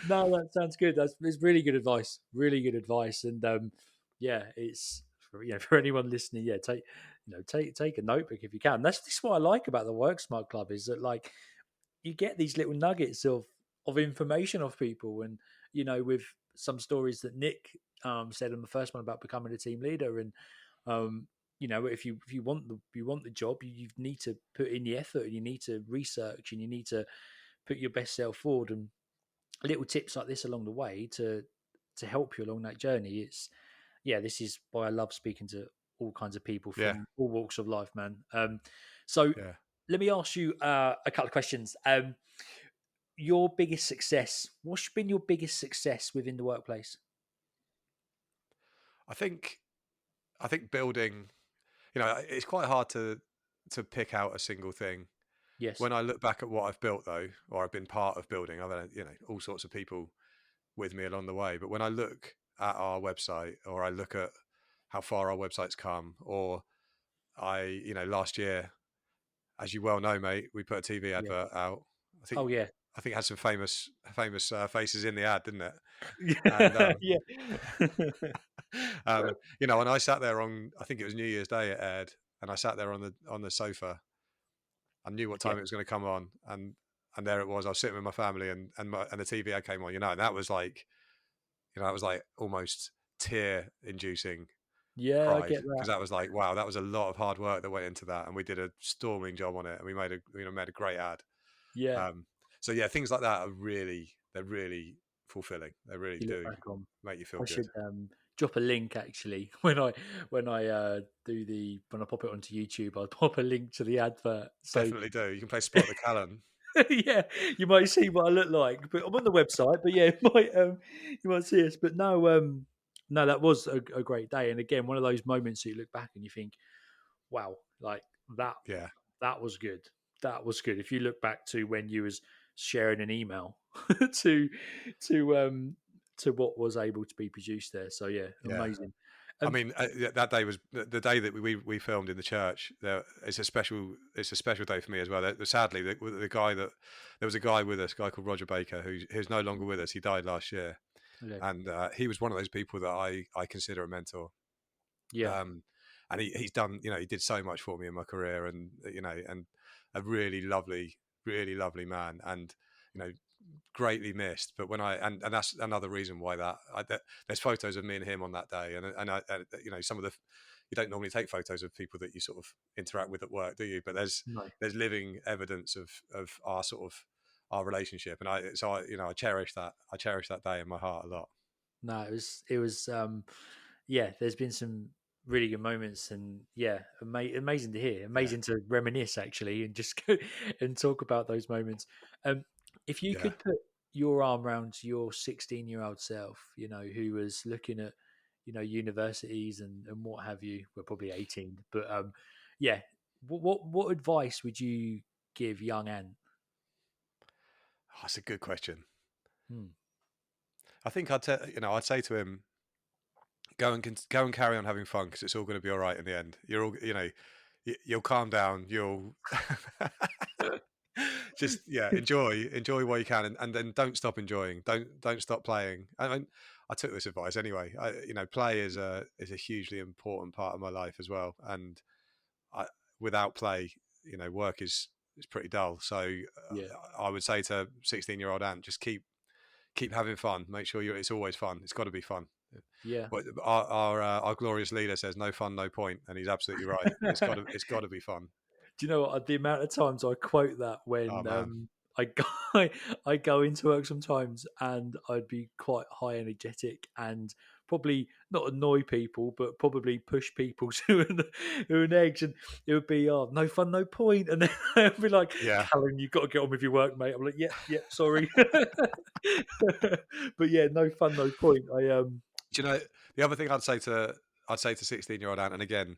No, that sounds good. It's really good advice. Really good advice. And yeah, it's for anyone listening. Yeah, take a notebook if you can. This is what I like about the Work Smart Club is that like you get these little nuggets of information of people, and with some stories that Nick said in the first one about becoming a team leader, and um, if you want the job, you need to put in the effort, and you need to research, and you need to put your best self forward, and little tips like this along the way to help you along that journey. It's this is why I love speaking to all kinds of people yeah, from all walks of life, man. So yeah. let me ask you a couple of questions. Your biggest success. What's been your biggest success within the workplace? I think building. It's quite hard to pick out a single thing. Yes. When I look back at what I've built, though, or I've been part of building, I've had all sorts of people with me along the way. But when I look at our website, or I look at how far our website's come, or last year, as you well know, mate, we put a TV Yeah. advert out. I think Oh yeah. I think it had some famous faces in the ad, didn't it? And Yeah. Yeah. and I sat there on, I think it was New Year's Day it aired, and I sat there on the sofa. I knew what Yeah. time it was going to come on, and there it was. I was sitting with my family, and the TV ad came on, and that was like, that was like almost tear inducing Yeah. I pride, get that. because that was like, wow, that was a lot of hard work that went into that, and we did a storming job on it, and we made a great ad. Yeah. Um, so yeah, things like that they're really fulfilling. They really You look do back on. make you feel I good. should drop a link actually when I when I pop it onto YouTube. I'll pop a link to the advert. So Definitely do. You can play Spot the Callan. yeah, you might see what I look like. But I'm on the website. But yeah, you might see us. But no, no, that was a great day. And again, one of those moments that you look back and you think, wow, like that Yeah, that was good. That was good. If you look back to when you was sharing an email to to um to what was able to be produced there. So yeah, yeah. amazing. I Um, mean, yeah, that day was the day that we filmed in the church. It's a special day for me as well. Sadly, the guy that there was a guy with us, a guy called Roger Baker, who's no longer with us. He died last year, okay. and he was one of those people that I consider a mentor. Yeah, Um, and he's done, he did so much for me in my career, and and a really lovely man, and you know, greatly missed. But when and that's another reason why there's photos of me and him on that day, and some of the you don't normally take photos of people that you sort of interact with at work, do you? But no, there's living evidence of our sort of our relationship, and I cherish that day in my heart a lot. no, it was yeah, there's been some really good moments, and yeah, amazing to hear, Yeah, amazing to reminisce actually, and just go and talk about those moments. Um, if you yeah. could put your arm around your 16-year-old self, who was looking at, universities and what have you, we're probably 18, but yeah, what advice would you give young Ant? Oh, that's a good question. Hmm, I think I'd say to him, go and carry on having fun because it's all going to be all right in the end. You're all, you'll calm down. You'll just enjoy what you can, and then don't stop enjoying. Don't stop playing. I took this advice anyway. Play is a hugely important part of my life as well, and I, without play, work is pretty dull. So yeah, I would say to 16-year-old Ant, just keep having fun. Make sure it's always fun. It's got to be fun. yeah. But our glorious leader says no fun, no point, and he's absolutely right. It's got to be fun. Do you know what? The amount of times I quote that Oh when man, I go, I go into work sometimes, and I'd be quite high energetic and probably not annoy people, but probably push people to an edge, and it would be, oh, no fun, no point, and then I'd be like, yeah. Callum, you've got to get on with your work, mate. I'm like, yep, yep, sorry, but yeah, no fun, no point. Do you know the other thing I'd say to 16-year-old Ant, and again,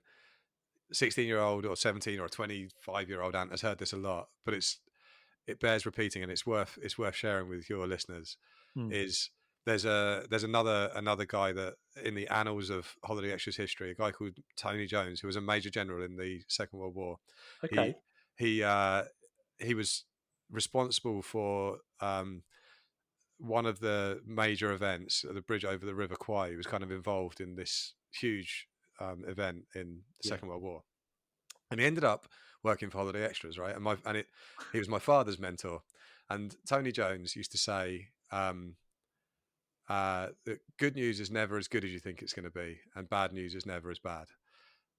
16-year-old or 17 or 25-year-old Ant has heard this a lot, but it bears repeating, and it's worth sharing with your listeners. Hmm, Is there's another guy that in the annals of Holiday Extras history, a guy called Tony Jones, who was a major general in the Second World War. He okay, he uh, he was responsible for one of the major events, the bridge over the River Kwai. He was kind of involved in this huge event in the yeah, Second World War, and he ended up working for Holiday Extras, right? He was my father's mentor, and Tony Jones used to say. That good news is never as good as you think it's going to be, and bad news is never as bad.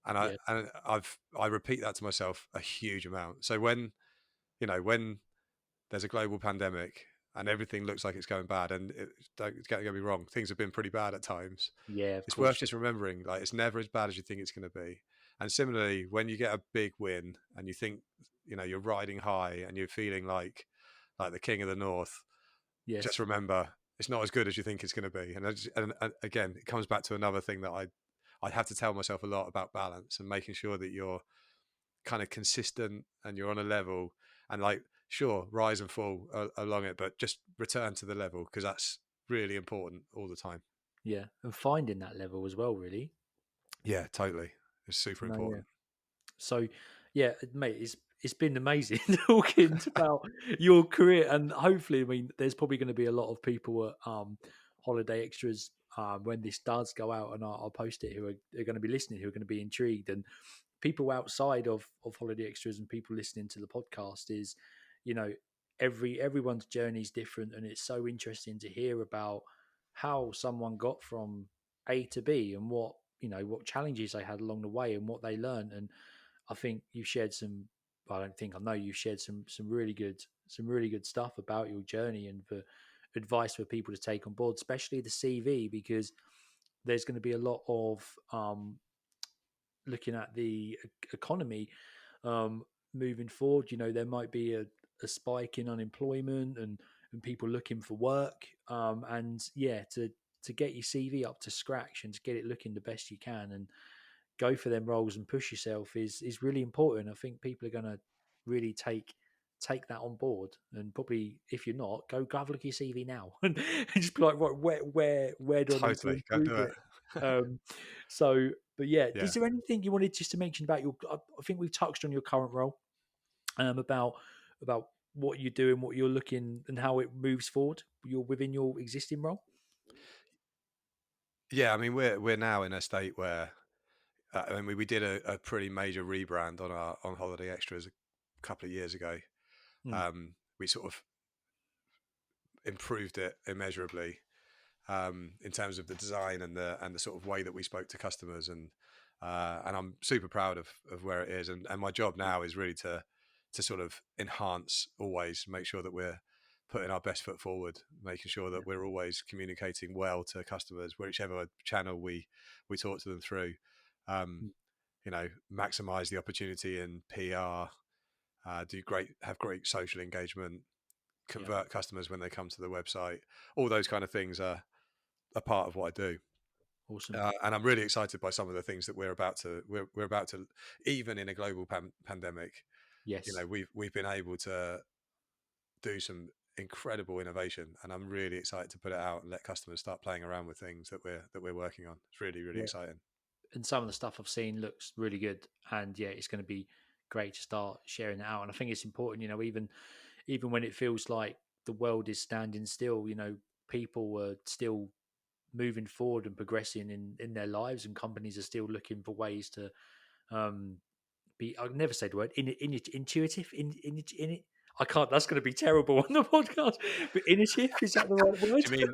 And yeah, I repeat that to myself a huge amount. So when there's a global pandemic and everything looks like it's going bad, and don't get me wrong, things have been pretty bad at times. yeah, of It's worth course, just remembering, like, it's never as bad as you think it's going to be. And similarly, when you get a big win and you think you're riding high and you're feeling like the king of the north, just yes, remember it's not as good as you think it's going to be. And again, it comes back to another thing that I have to tell myself a lot about balance and making sure that you're kind of consistent and you're on a level, and like, sure, rise and fall along it, but just return to the level because that's really important all the time. yeah, and finding that level as well, really. Yeah, totally. It's super No, yeah. important. So, yeah, mate, it's been amazing talking about your career, and hopefully, I mean, there's probably going to be a lot of people at Holiday Extras when this does go out, and I'll post it, who are going to be listening, who are going to be intrigued, and people outside of Holiday Extras and people listening to the podcast is, you know, everyone's journey is different, and it's so interesting to hear about how someone got from A to B and what challenges they had along the way and what they learned. And I think you've shared some. I don't think I know you've shared some really good stuff about your journey and for advice for people to take on board, especially the CV, because there's going to be a lot of looking at the economy um, moving forward. There might be a spike in unemployment and people looking for work. And yeah, to get your CV up to scratch and to get it looking the best you can and go for them roles and push yourself is really important. I think people are going to really take that on board, and probably if you're not, go have a look at your CV now and just be like, right, where do I need to Totally, go improve do it. it? um, so, but yeah, Yeah. is there anything you wanted just to mention about your? I think we've touched on your current role, about what you're doing, what you're looking, and how it moves forward. You're within your existing role. Yeah, I mean, we're now in a state where I mean, we did a pretty major rebrand on our on Holiday Extras a couple of years ago. Mm, We sort of improved it immeasurably in terms of the design and the sort of way that we spoke to customers, and I'm super proud of where it is. And my job now is really to sort of enhance, always make sure that we're putting our best foot forward, making sure yeah, that we're always communicating well to customers, whichever channel we talk to them through. Um, mm, maximize the opportunity in PR, have great social engagement, yeah, convert customers when they come to the website. All those kind of things are a part of what I do. awesome. And I'm really excited by some of the things that we're about to, even in a global pandemic, Yes. we've been able to do some incredible innovation, and I'm really excited to put it out and let customers start playing around with things that we're working on. It's really, really Yeah. exciting. And some of the stuff I've seen looks really good, and yeah, it's going to be great to start sharing it out. And I think it's important, even when it feels like the world is standing still, people are still moving forward and progressing in their lives, and companies are still looking for ways to um, be. I'll never say the word intuitive. In it, I can't. That's going to be terrible on the podcast. But initiative, is that the right word? Do you mean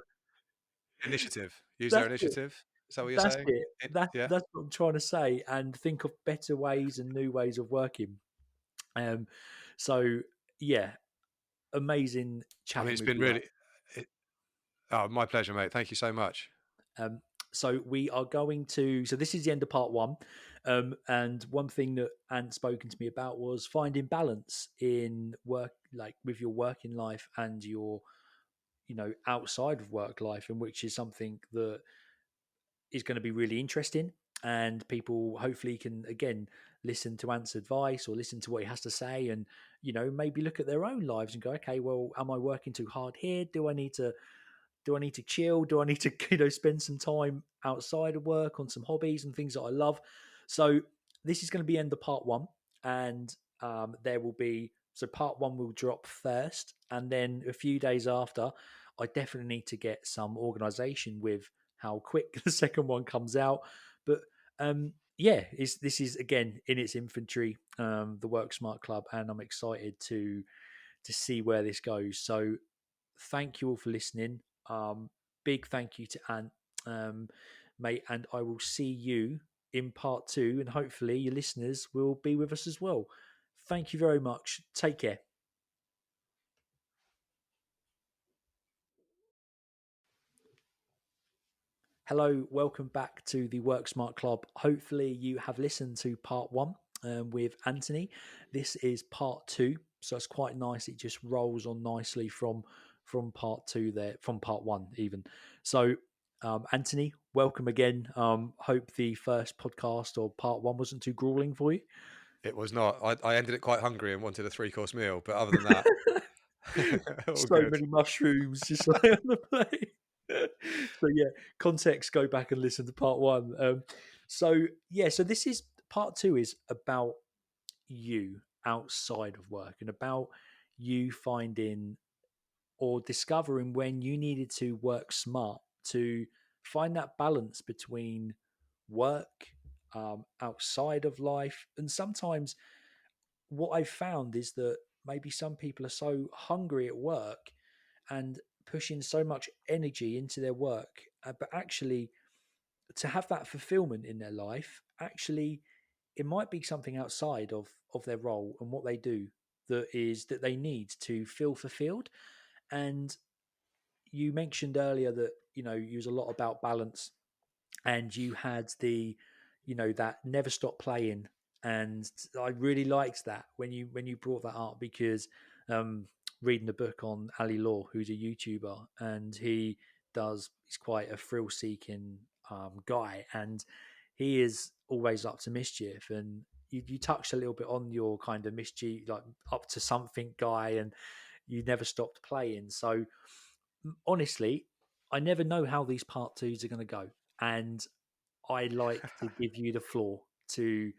initiative? Use their That's it. initiative? Is that what you're That's saying? it. Yeah. That's what I'm trying to say, and think of better ways and new ways of working. Um, so yeah, amazing I mean, chatting it's with been you. really. It, oh, my pleasure, mate. Thank you so much. So we are going to. So this is the end of part one, and one thing that Ant spoken to me about was finding balance in work, like with your working life and your, outside of work life, and which is something that is going to be really interesting. And people hopefully can again listen to Ant's advice or listen to what he has to say, and maybe look at their own lives and go, okay, well, am I working too hard here? Do I need to chill? Do I need to spend some time outside of work on some hobbies and things that I love? So this is going to be end of part one, and there will be so part one will drop first, and then a few days after, I definitely need to get some organisation with how quick the second one comes out. But yeah, this is again in its infancy, the Work Smart Club, and I'm excited to see where this goes. So thank you all for listening. Big thank you to Ant, mate, and I will see you in part two, and hopefully your listeners will be with us as well. Thank you very much. Take care. Hello, welcome back to the Work Smart Club. Hopefully, you have listened to part one with Anthony. This is part two, so it's quite nice. It just rolls on nicely from part two there, from part one even. So, Anthony, welcome again. Hope the first podcast or part one wasn't too grueling for you. It was not. I ended it quite hungry and wanted a 3-course meal, but other than that, all So good. many mushrooms just like on the plate. So yeah, context. Go back and listen to part one. So yeah, so this is part two is about you outside of work and about you finding or discovering when you needed to work smart to find that balance between work, outside of life, and sometimes what I've found is that maybe some people are so hungry at work and pushing so much energy into their work, but actually to have that fulfillment in their life, actually it might be something outside of their role and what they do that they need to feel fulfilled. And you mentioned earlier that you was a lot about balance, and you had that never stop playing, and I really liked that when you brought that up because um reading a book on Ali Law, who's a YouTuber, and he's quite a thrill seeking guy, and he is always up to mischief. And you touched a little bit on your kind of mischief, like up to something guy, and you never stopped playing. So honestly, I never know how these part twos are going to go. And I like to give you the floor to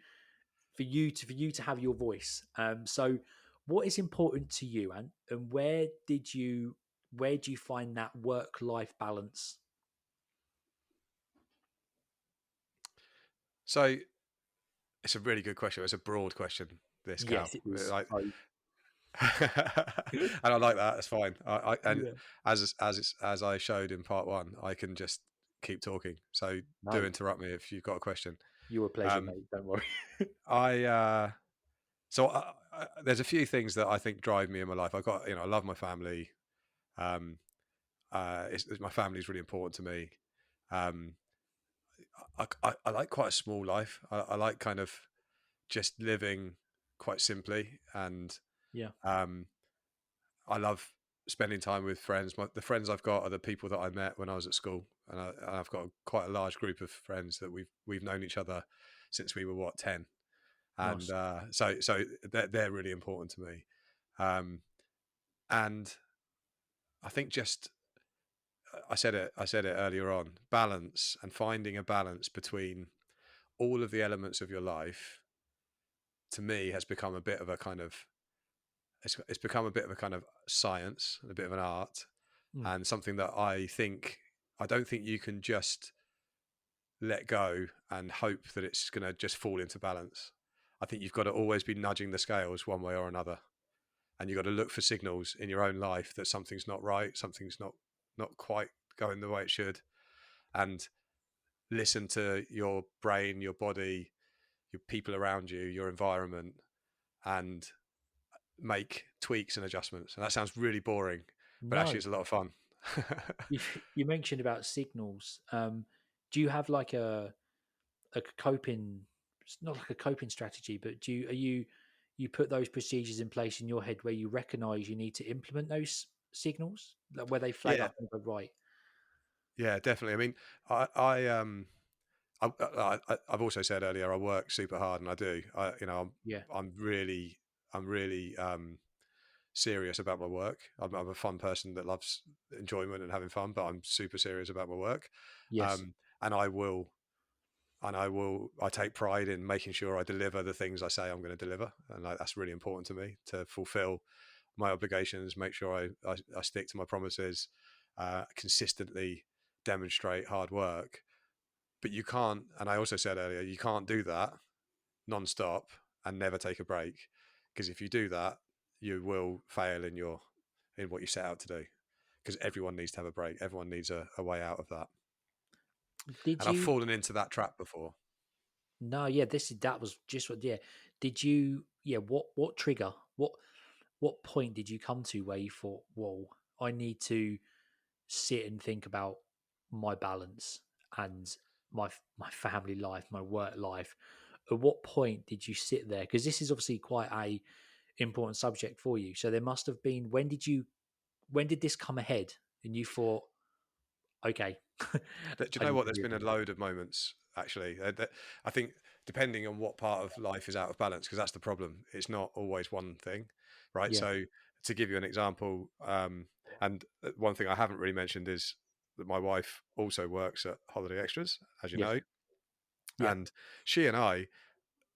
for you to have your voice. So what is important to you, and where do you find that work life balance? So it's a really good question. It's a broad question, this Cal. Yes, it is. Like, So and I like that. That's fine. And yeah, as I showed in part one, I can just keep talking. So do no, interrupt me if you've got a question. you're a pleasure, Um, mate. Don't worry. I so there's a few things that I think drive me in my life. I love my family. Um, my family is really important to me. Um, I like quite a small life. I like kind of just living quite simply, and Yeah, um, I love spending time with friends. The friends I've got are the people that I met when I was at school, and I've got quite a large group of friends that we've known each other since we were 10, and nice. so they're really important to me. Um, and I think just I said it earlier on, balance and finding a balance between all of the elements of your life to me has become a bit of a kind of it's become a bit of a kind of science and a bit of an art, Mm, and something that I don't think you can just let go and hope that it's going to just fall into balance. I think you've got to always be nudging the scales one way or another, and you've got to look for signals in your own life that something's not right, something's not quite going the way it should, and listen to your brain, your body, your people around you, your environment, and make tweaks and adjustments. And that sounds really boring, but actually no, it's a lot of fun. you you mentioned about signals. Do you have like a coping, it's not like a coping strategy, but you put those procedures in place in your head where you recognize you need to implement those signals, like where they flag Yeah, up and go right? yeah, definitely. I mean, I've also said earlier I work super hard, and I do. Yeah, I'm really serious about my work. I'm a fun person that loves enjoyment and having fun, but I'm super serious about my work. yes, Um, and I take pride in making sure I deliver the things I say I'm going to deliver, and that's really important to me to fulfill my obligations, make sure I stick to my promises, consistently demonstrate hard work. But you can't, and I also said earlier, you can't do that non-stop and never take a break, because if you do that, you will fail in what you set out to do. Because everyone needs to have a break. Everyone needs a way out of that. did And I've you? fallen into that trap before. No, yeah, that was just what. Yeah, did you? Yeah, what trigger? What point did you come to where you thought, "Whoa, I need to sit and think about my balance and my family life, my work life." At what point did you sit there? Because this is obviously quite a important subject for you. So there must have been, when did this come ahead and you thought, okay, Do you I know need what? to There's do been a this. load of moments actually. I think depending on what part of life is out of balance, because that's the problem. It's not always one thing, right? Yeah, So to give you an example, and one thing I haven't really mentioned is that my wife also works at Holiday Extras, as you yeah, know, yeah. and she and I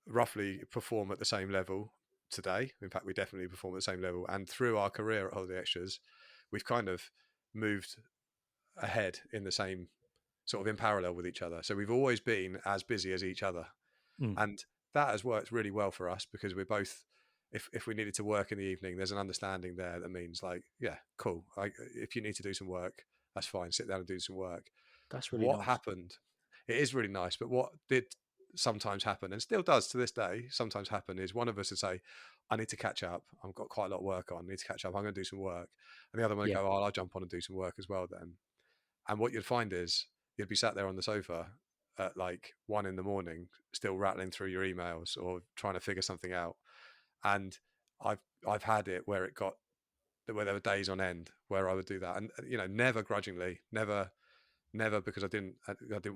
roughly perform at the same level today. In fact, we definitely perform at the same level. And through our career at Holiday Extras, we've kind of moved ahead in the same sort of in parallel with each other. So we've always been as busy as each other. Mm, And that has worked really well for us because we're both, if we needed to work in the evening, there's an understanding there that means like, yeah, cool. If you need to do some work, that's fine. Sit down and do some work. that's really What nice. happened? It is really nice, but what did sometimes happen and still does to this day sometimes happen is one of us would say, I need to catch up. I've got quite a lot of work on. I need to catch up. I'm going to do some work. And the other one would Yeah, go, oh, I'll jump on and do some work as well then. And what you'd find is you'd be sat there on the sofa at like 1 a.m, still rattling through your emails or trying to figure something out. And I've I've had it where there were days on end where I would do that, and never grudgingly, never because I didn't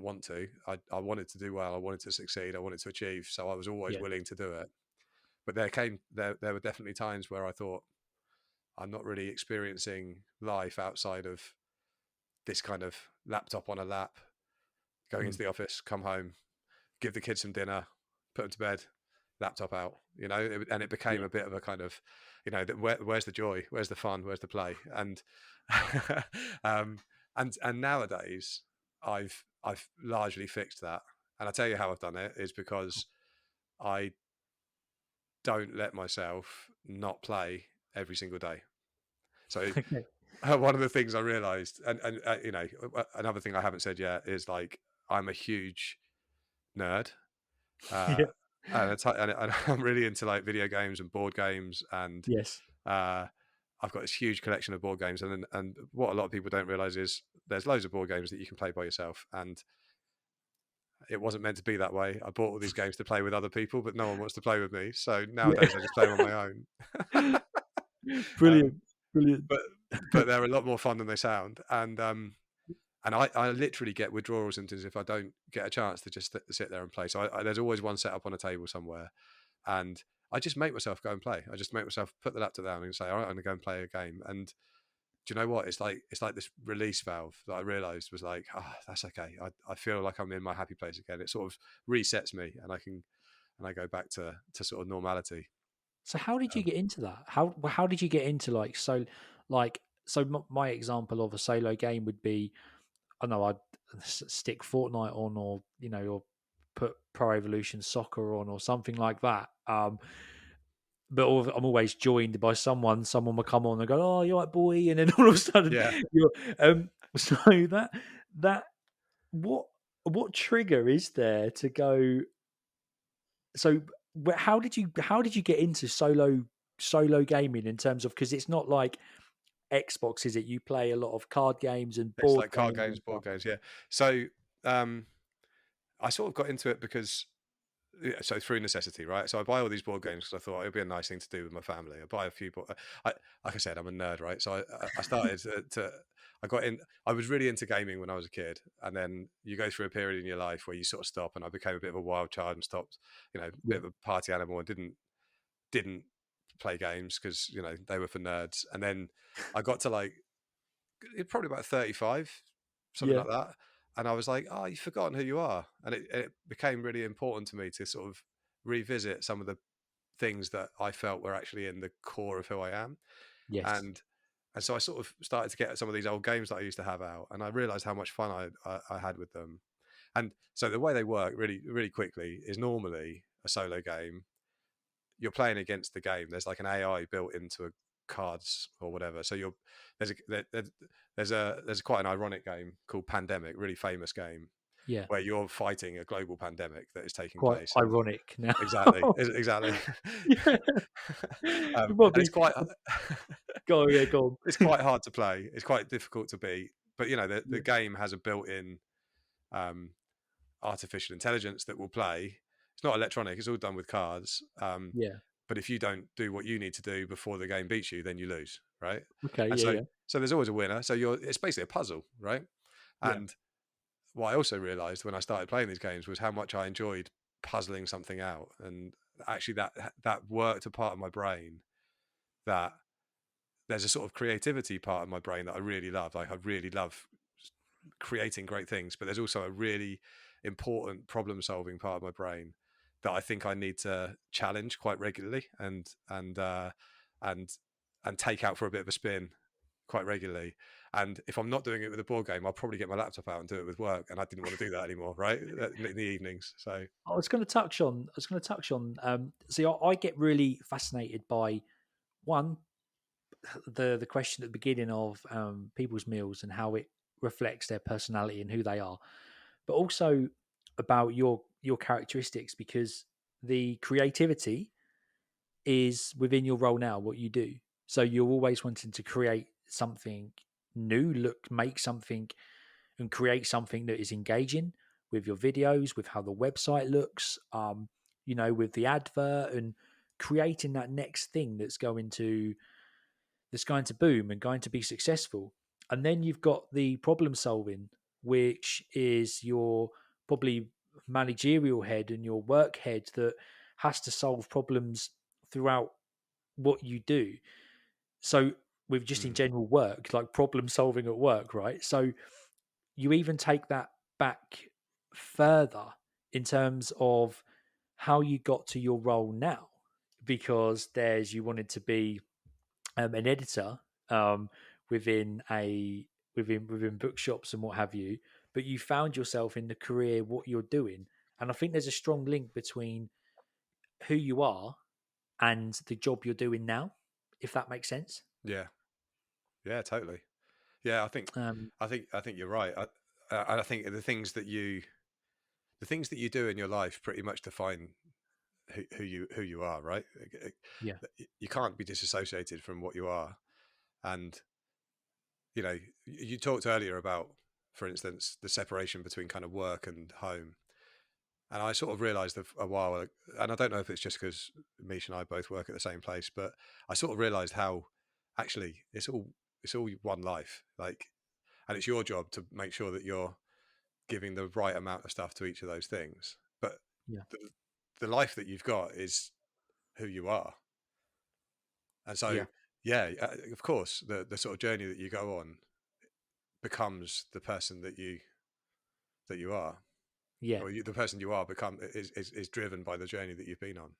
want to. I wanted to do well. I wanted to succeed. I wanted to achieve. So I was always yeah, willing to do it. But there were definitely times where I thought I'm not really experiencing life outside of this kind of laptop on a lap going into Mm. the office, come home, give the kids some dinner, put them to bed, laptop out, and it became Yeah. a bit of a kind of, where's the joy, where's the fun, where's the play, and um, and nowadays I've largely fixed that, and I tell you how I've done it is because I don't let myself not play every single day. So Okay. one of the things I realized, and another thing I haven't said yet is like I'm a huge nerd. Uh, Yeah. and I'm really into like video games and board games, and Yes. uh, I've got this huge collection of board games. And what a lot of people don't realize is there's loads of board games that you can play by yourself, and it wasn't meant to be that way. I bought all these games to play with other people, but no one wants to play with me. So Yeah. nowadays I just play them on my own. Brilliant. um, Brilliant. but but they're a lot more fun than they sound, and I literally get withdrawal symptoms if I don't get a chance to just sit there and play. So there's always one set up on a table somewhere, and I just make myself go and play. I just make myself put the laptop down and say, "All right, I'm going to go and play a game." And do you know what? It's like this release valve that I realised was like, "Ah, that's okay. I feel like I'm in my happy place again." It sort of resets me, and I go back to sort of normality. So how did you Um, get into that? How did you get into my example of a solo game would be, I don't know, I'd stick Fortnite on, or or put Pro Evolution Soccer on, or something like that. But I'm always joined by someone. Someone will come on and go, "Oh, you're right, boy," and then all of a sudden, yeah, you're so that what what trigger is there to go? So how did you get into solo gaming, in terms of, because it's not like Xbox, is it? You play a lot of card games and it's board like card games games, and board stuff. games. Yeah. So um, I sort of got into it because yeah, so through necessity, right? So I buy all these board games because I thought it'd be a nice thing to do with my family. I buy a few board. Like I said, I'm a nerd, right? So I started I got in. I was really into gaming when I was a kid, and then you go through a period in your life where you sort of stop. And I became a bit of a wild child and stopped, a Yeah, bit of a party animal, and didn't play games because they were for nerds. And then I got to like probably about 35, something yeah, like that. And I was like, oh, you've forgotten who you are. And it became really important to me to sort of revisit some of the things that I felt were actually in the core of who I am. yes, And and so I sort of started to get some of these old games that I used to have out, and I realized how much fun I had with them. And so the way they work really, really quickly is normally a solo game. You're playing against the game. There's like an AI built into a cards or whatever. So there's a there's quite an ironic game called Pandemic, really famous game yeah. where you're fighting a global pandemic that is taking Quite place. And ironic now. exactly, exactly. Yeah. And Probably it's quite go on, yeah, go it's on. quite hard to play. It's quite difficult to beat. But the Yeah, game has a built-in um, artificial intelligence that will play. It's not electronic. It's all done with cards. yeah. But if you don't do what you need to do before the game beats you, then you lose, right? Okay, And yeah, so yeah, so there's always a winner. So it's basically a puzzle, right? yeah. And what I also realized when I started playing these games was how much I enjoyed puzzling something out, and actually that worked a part of my brain that there's a sort of creativity part of my brain that I really love. Like I really love creating great things, but there's also a really important problem solving part of my brain that I think I need to challenge quite regularly and and take out for a bit of a spin quite regularly. And if I'm not doing it with a board game, I'll probably get my laptop out and do it with work. And I didn't want to do that anymore, right? In the evenings. So See, I get really fascinated by, one, the question at the beginning of people's meals and how it reflects their personality and who they are, but also about your characteristics, because the creativity is within your role now, what you do. So you're always wanting to create something new, make something and create something that is engaging with your videos, with how the website looks, with the advert, and creating that next thing that's going to boom and going to be successful. And then you've got the problem solving, which is your probably managerial head and your work head that has to solve problems throughout what you do. So with just in mm, general work, like problem solving at work, right? So you even take that back further in terms of how you got to your role now, because there's you wanted to be an editor um, within a within bookshops and what have you, but you found yourself in the career what you're doing, and I think there's a strong link between who you are and the job you're doing now, if that makes sense. Yeah, yeah, totally. Yeah, Um, I think you're right. And I think the things that you do in your life pretty much define who you are, right? yeah, You can't be disassociated from what you are. And you know, you talked earlier about, for instance, the separation between kind of work and home. And I sort of realized a while, and I don't know if it's just because Mish and I both work at the same place, but I sort of realized how actually it's all one life. Like, and it's your job to make sure that you're giving the right amount of stuff to each of those things. But yeah, the, the life that you've got is who you are. And so, yeah, yeah, of course, the sort of journey that you go on becomes the person that you are, yeah. or the person you are is driven by the journey that you've been on.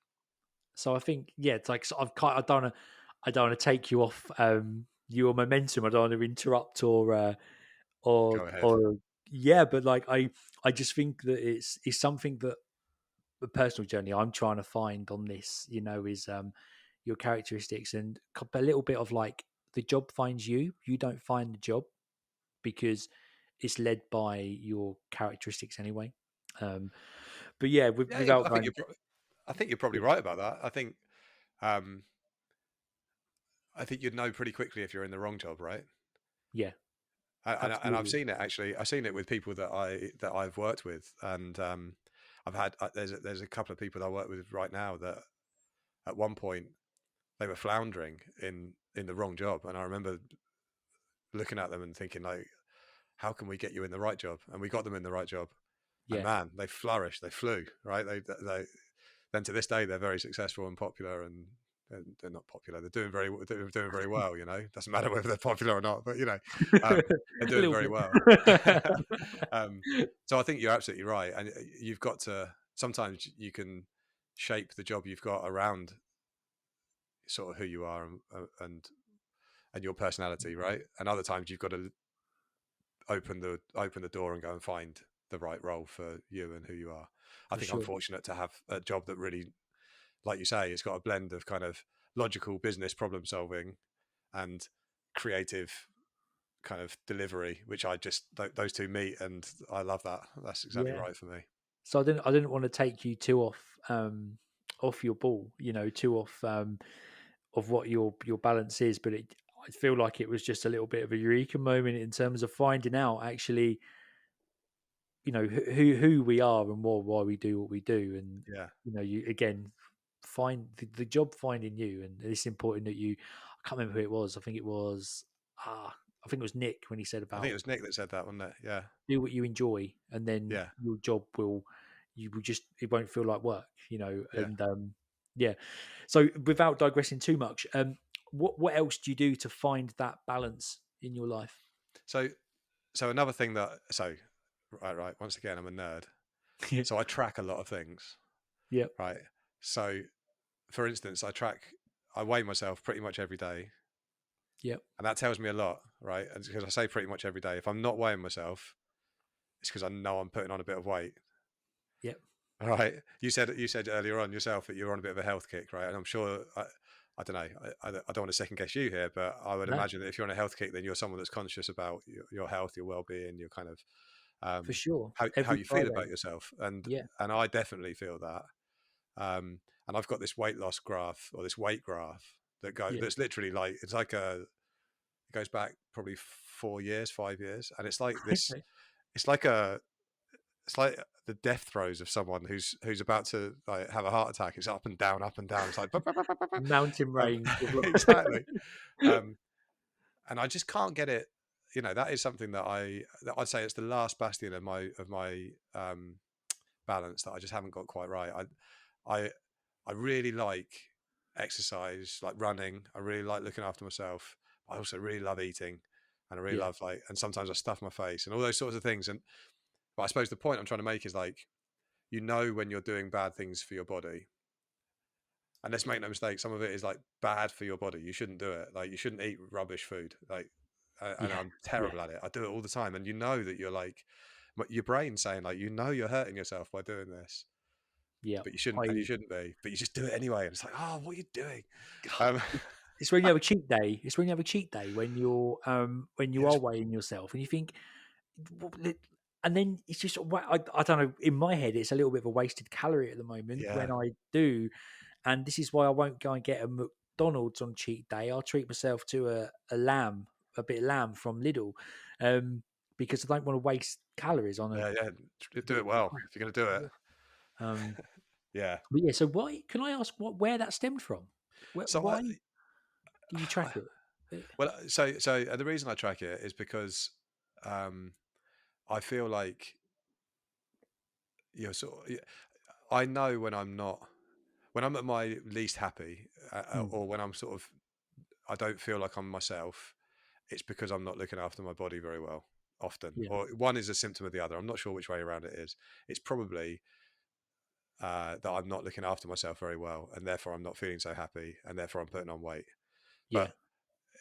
So I think, yeah, it's like, so I don't want to take you off your momentum. I don't want to interrupt Go ahead. or yeah, but like I just think that it's something that the personal journey I'm trying to find on this, is your characteristics and a little bit of like the job finds you. You don't find the job because it's led by your characteristics anyway. Um, but yeah, Yeah, without I think going, I think you're probably yeah, right about that. Um, I think you'd know pretty quickly if you're in the wrong job, right? yeah, And I've absolutely, seen it actually. I've seen it with people that I've worked with, and I've had there's a couple of people that I work with right now that at one point they were floundering in the wrong job, and I remember looking at them and thinking like, how can we get you in the right job? And we got them in the right job, and yeah, man, they flourished, they flew, right? They then to this day they're very successful and popular, and they're not popular. They're doing very well. You know, doesn't matter whether they're popular or not, but um, they're a doing little very bit. well. So I think you're absolutely right, and you've got to sometimes you can shape the job you've got around sort of who you are and your personality, right? And other times you've got to open the door and go and find the right role for you and who you are. I For think I'm sure. fortunate to have a job that really, like you say, it's got a blend of kind of logical business problem solving and creative kind of delivery, which I just those two meet, and I love that. That's exactly Yeah. right for me. So I didn't want to take you too off your ball, too off of what your balance is, but I feel like it was just a little bit of a eureka moment in terms of finding out actually, who we are and why we do what we do, and Yeah, you again find the job finding you, and it's important that you. I can't remember who it was. I think it was Nick when he said I think about it was Nick that said that, wasn't it? Yeah, do what you enjoy, and then yeah, your job will you will just it won't feel like work, yeah. and yeah. So without digressing too much, what else do you do to find that balance in your life? So another thing right. Once again, I'm a nerd, Yeah, so I track a lot of things, yep, right? So for instance, I weigh myself pretty much every day, yep, and that tells me a lot, right? And because I say pretty much every day, if I'm not weighing myself, it's because I know I'm putting on a bit of weight. yep. All right. You said earlier on yourself that you're on a bit of a health kick, right? And I'm sure I don't know. I don't want to second guess you here, but I would No, imagine that if you're on a health kick, then you're someone that's conscious about your health, your well-being, your kind of for um, sure. how Every you feel about Friday, yourself. yeah, And I definitely feel that. And I've got this weight loss graph or this weight graph yeah. that's literally like it goes back probably 4 years, 5 years, and Okay. it's like a it's like the death throes of someone who's about to like have a heart attack. It's up and down, up and down. It's like Mountain range of exactly. Um, and I just can't get it. You know, that is something that I'd say it's the last bastion of my balance that I just haven't got quite right. I I really like exercise, like running. I really like looking after myself. I also really love eating, and I really yeah, love and sometimes I stuff my face and all those sorts of things. And But I suppose the point I'm trying to make is like, when you're doing bad things for your body, and let's make no mistake, some of it is like bad for your body. You shouldn't do it. Like you shouldn't eat rubbish food. Like, and Yeah. I'm Yeah. terrible at it. I do it all the time, and that you're like, your brain saying like, you're hurting yourself by doing this, Yeah. but you shouldn't, and you I shouldn't be, but you just do it anyway, and it's like, oh, what are you doing? Um, It's when you have a cheat day. It's when you have a cheat day when you are yes, weighing yourself and you think, "Well, and then it's just I don't know. In my head, it's a little bit of a wasted calorie at the moment when yeah, I do, and this is why I won't go and get a McDonald's on cheat day. I'll treat myself to a bit of lamb from Lidl, um, because I don't want to waste calories on a yeah. Do bit it of well crap. if you're going to do it. Yeah. Um, Yeah. but yeah. So why can I ask where that stemmed from? So Why do you track it? the reason I track it is because um, I feel like yeah, I know when I'm not when I'm at my least happy, Mm, or when I don't feel like I'm myself. It's because I'm not looking after my body very well often, yeah. or one is a symptom of the other. I'm not sure which way around it is. It's probably that I'm not looking after myself very well, and therefore I'm not feeling so happy, and therefore I'm putting on weight. Yeah. But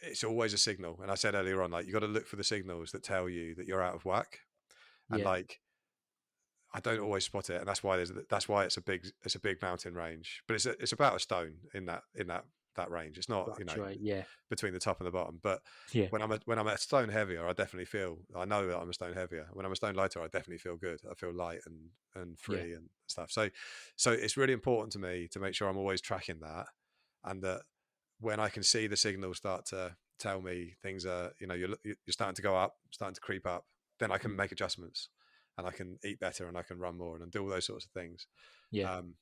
it's always a signal. And I said earlier on, like you got to look for the signals that tell you that you're out of whack. And Yeah. like I don't always spot it, and that's why it's a big mountain range. But it's about a stone in that range. It's not Fluctuate. Yeah. between the top and the bottom. But Yeah. when I'm a stone heavier, I know that I'm a stone heavier. When I'm a stone lighter, I definitely feel good. I feel light and Yeah. free and stuff. So it's really important to me to make sure I'm always tracking that, and that when I can see the signals start to tell me things are, you're starting to go up, starting to creep up, then I can Mm, make adjustments, and I can eat better, and I can run more, and do all those sorts of things. yeah. Um,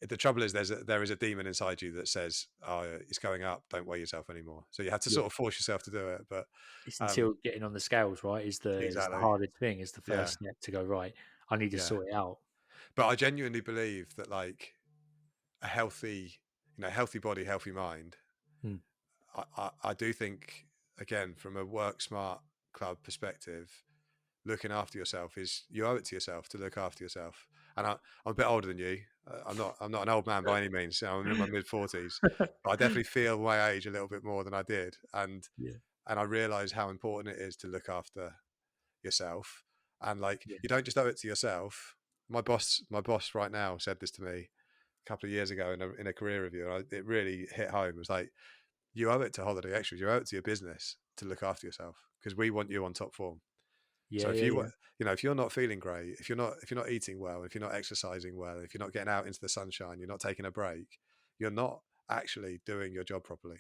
the trouble is, there is a demon inside you that says, "Oh, it's going up. Don't weigh yourself anymore." So you have to Yeah. sort of force yourself to do it. But It's um, until getting on the scales, right? Is the exactly, hardest thing. Is the yeah, first step to go right. I need to yeah. sort it out. But I genuinely believe that like a healthy, healthy body, healthy mind. Mm, I do think, again, from a work smart club perspective, looking after yourself is, you owe it to yourself to look after yourself. And I'm a bit older than you. I'm not an old man by any means. I'm in my mid 40s, but I definitely feel my age a little bit more than I did. yeah. And I realise how important it is to look after yourself. And like, Yeah. you don't just owe it to yourself. My boss right now said this to me a couple of years ago in a career review, and it really hit home. It was like, you owe it to Holiday Extras, you owe it to your business to look after yourself, because we want you on top form. So Yeah. if Yeah. you Yeah. if you're not feeling great, if you're not eating well, if you're not exercising well, if you're not getting out into the sunshine, you're not taking a break, you're not actually doing your job properly.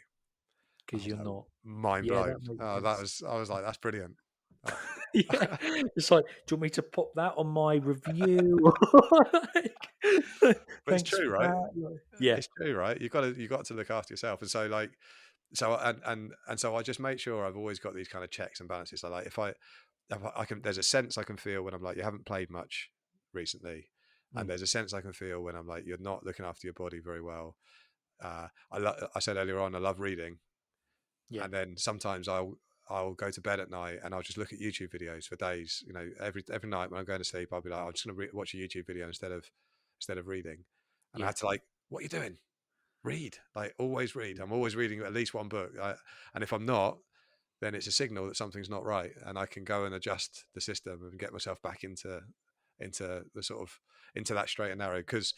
And I Because was you're like, not. mind Yeah, blown. that makes Oh, sense. I was like, that's brilliant. Uh, Yeah. It's like, do you want me to pop that on my review? Like, but it's thanks true, for right? that. Like, yeah. It's true, right? You got to look after yourself. And so like, so I just make sure I've always got these kind of checks and balances. So like, if I can, there's a sense I can feel when I'm like, you haven't played much recently, and Mm, there's a sense I can feel when I'm like, you're not looking after your body very well. I said earlier on, I love reading, yeah. and then sometimes I'll go to bed at night and I'll just look at YouTube videos for days. Every night when I'm going to sleep, I'll be like, I'm just going to watch a YouTube video instead of reading. And I Yeah. had to like, what are you doing? Read, like always read. I'm always reading at least one book. And if I'm not, then it's a signal that something's not right, and I can go and adjust the system and get myself back into the sort of into that straight and narrow. Because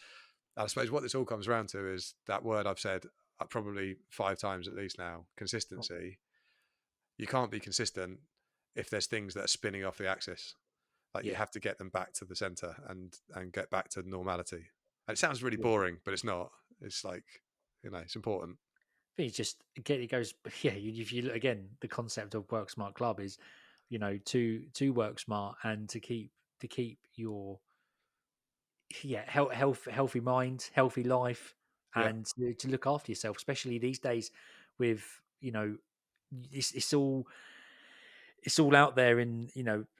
I suppose what this all comes around to is that word I've said probably 5 times at least now: Oh, consistency. You can't be consistent if there's things that are spinning off the axis. Like, you yeah. have to get them back to the center and get back to normality. And it sounds really Yeah. boring, but it's not. It's like, it's important. I think it's just again, it goes. Yeah. If you look again, the concept of work smart club is, to work smart and to keep your healthy mind, healthy life, Yeah, and to look after yourself, especially these days with it's all out there in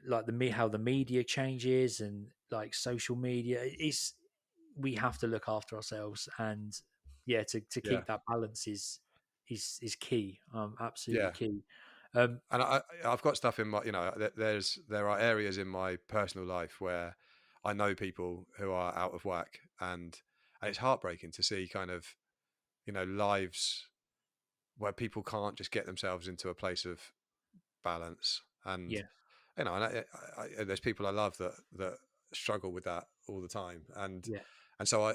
like how the media changes and like social media. It's we have to look after ourselves, and yeah, to yeah, keep that balance is key, absolutely yeah. key. And I've got stuff in my, there are areas in my personal life where I know people who are out of whack, and it's heartbreaking to see kind of, lives where people can't just get themselves into a place of balance. And yeah, and there's people I love that struggle with that all the time. yeah, And so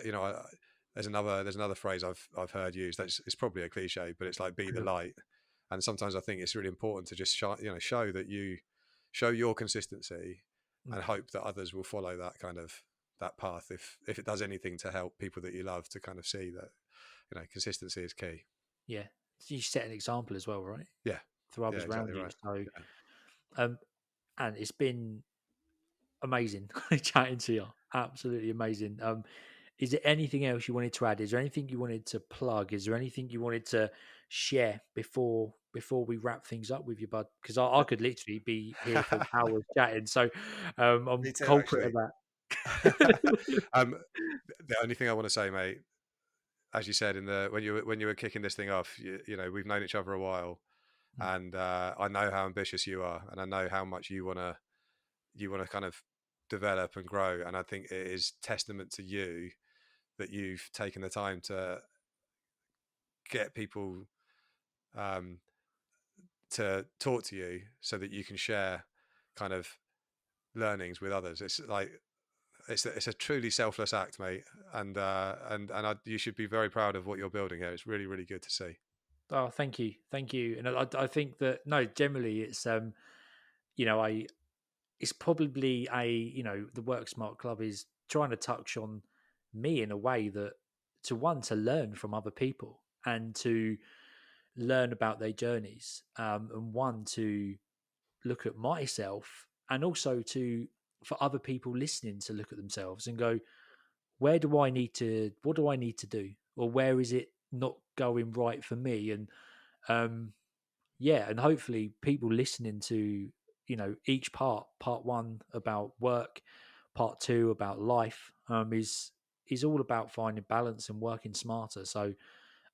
there's another phrase I've heard used. That's It's probably a cliche, but it's like be the light. And sometimes I think it's really important to just show that you show your consistency, mm, and hope that others will follow that path, if it does anything to help people that you love to kind of see that consistency is key. yeah. You set an example as well, right, Yeah, for yeah, others around exactly you. right. So, Yeah. um, and it's been amazing chatting to you. Absolutely amazing. Is there anything else you wanted to add? Is there anything you wanted to plug? Is there anything you wanted to share before we wrap things up with you, bud? Because I could literally be here for hours chatting. So I'm Me too, culprit of actually. that. um, the only thing I want to say, mate, as you said when you were kicking this thing off, we've known each other a while, Mm. and I know how ambitious you are, and I know how much you want to kind of develop and grow, and I think it is testament to you that you've taken the time to get people um, to talk to you so that you can share kind of learnings with others. It's like it's a truly selfless act, mate, you should be very proud of what you're building here. It's really, really good to see. Oh, thank you. And I think that no, generally it's I it's probably the Work Smart Club is trying to touch on me in a way that to learn from other people and to learn about their journeys, and one to look at myself and also to for other people listening to look at themselves and go, what do I need to do, or where is it not going right for me? And um yeah, and hopefully people listening to each part one about work, part two about life, is all about finding balance and working smarter. So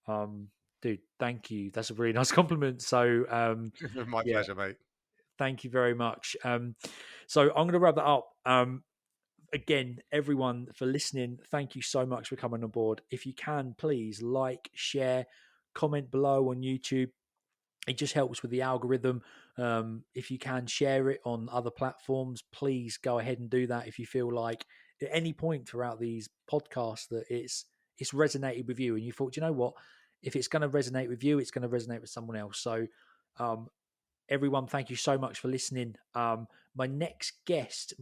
um dude, thank you, that's a really nice compliment. So My yeah, pleasure, mate. thank you very much. So I'm going to wrap that up. Again, everyone for listening, thank you so much for coming on board. If you can, please like, share, comment below on YouTube. It just helps with the algorithm. If you can share it on other platforms, please go ahead and do that. If you feel like at any point throughout these podcasts that it's resonated with you and you thought, you know what, if it's going to resonate with you, it's going to resonate with someone else. So um, everyone, thank you so much for listening. My next guest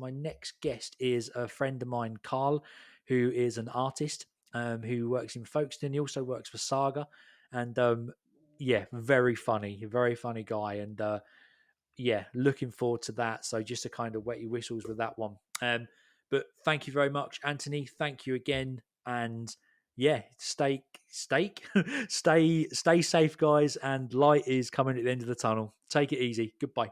is a friend of mine, Carl, who is an artist, who works in Folkestone. He also works for Saga, and yeah, very funny guy, and yeah, looking forward to that. So just to kind of wet your whistles with that one. But thank you very much, Anthony. Thank you again, and yeah, stay safe, guys. And light is coming at the end of the tunnel. Take it easy. Goodbye.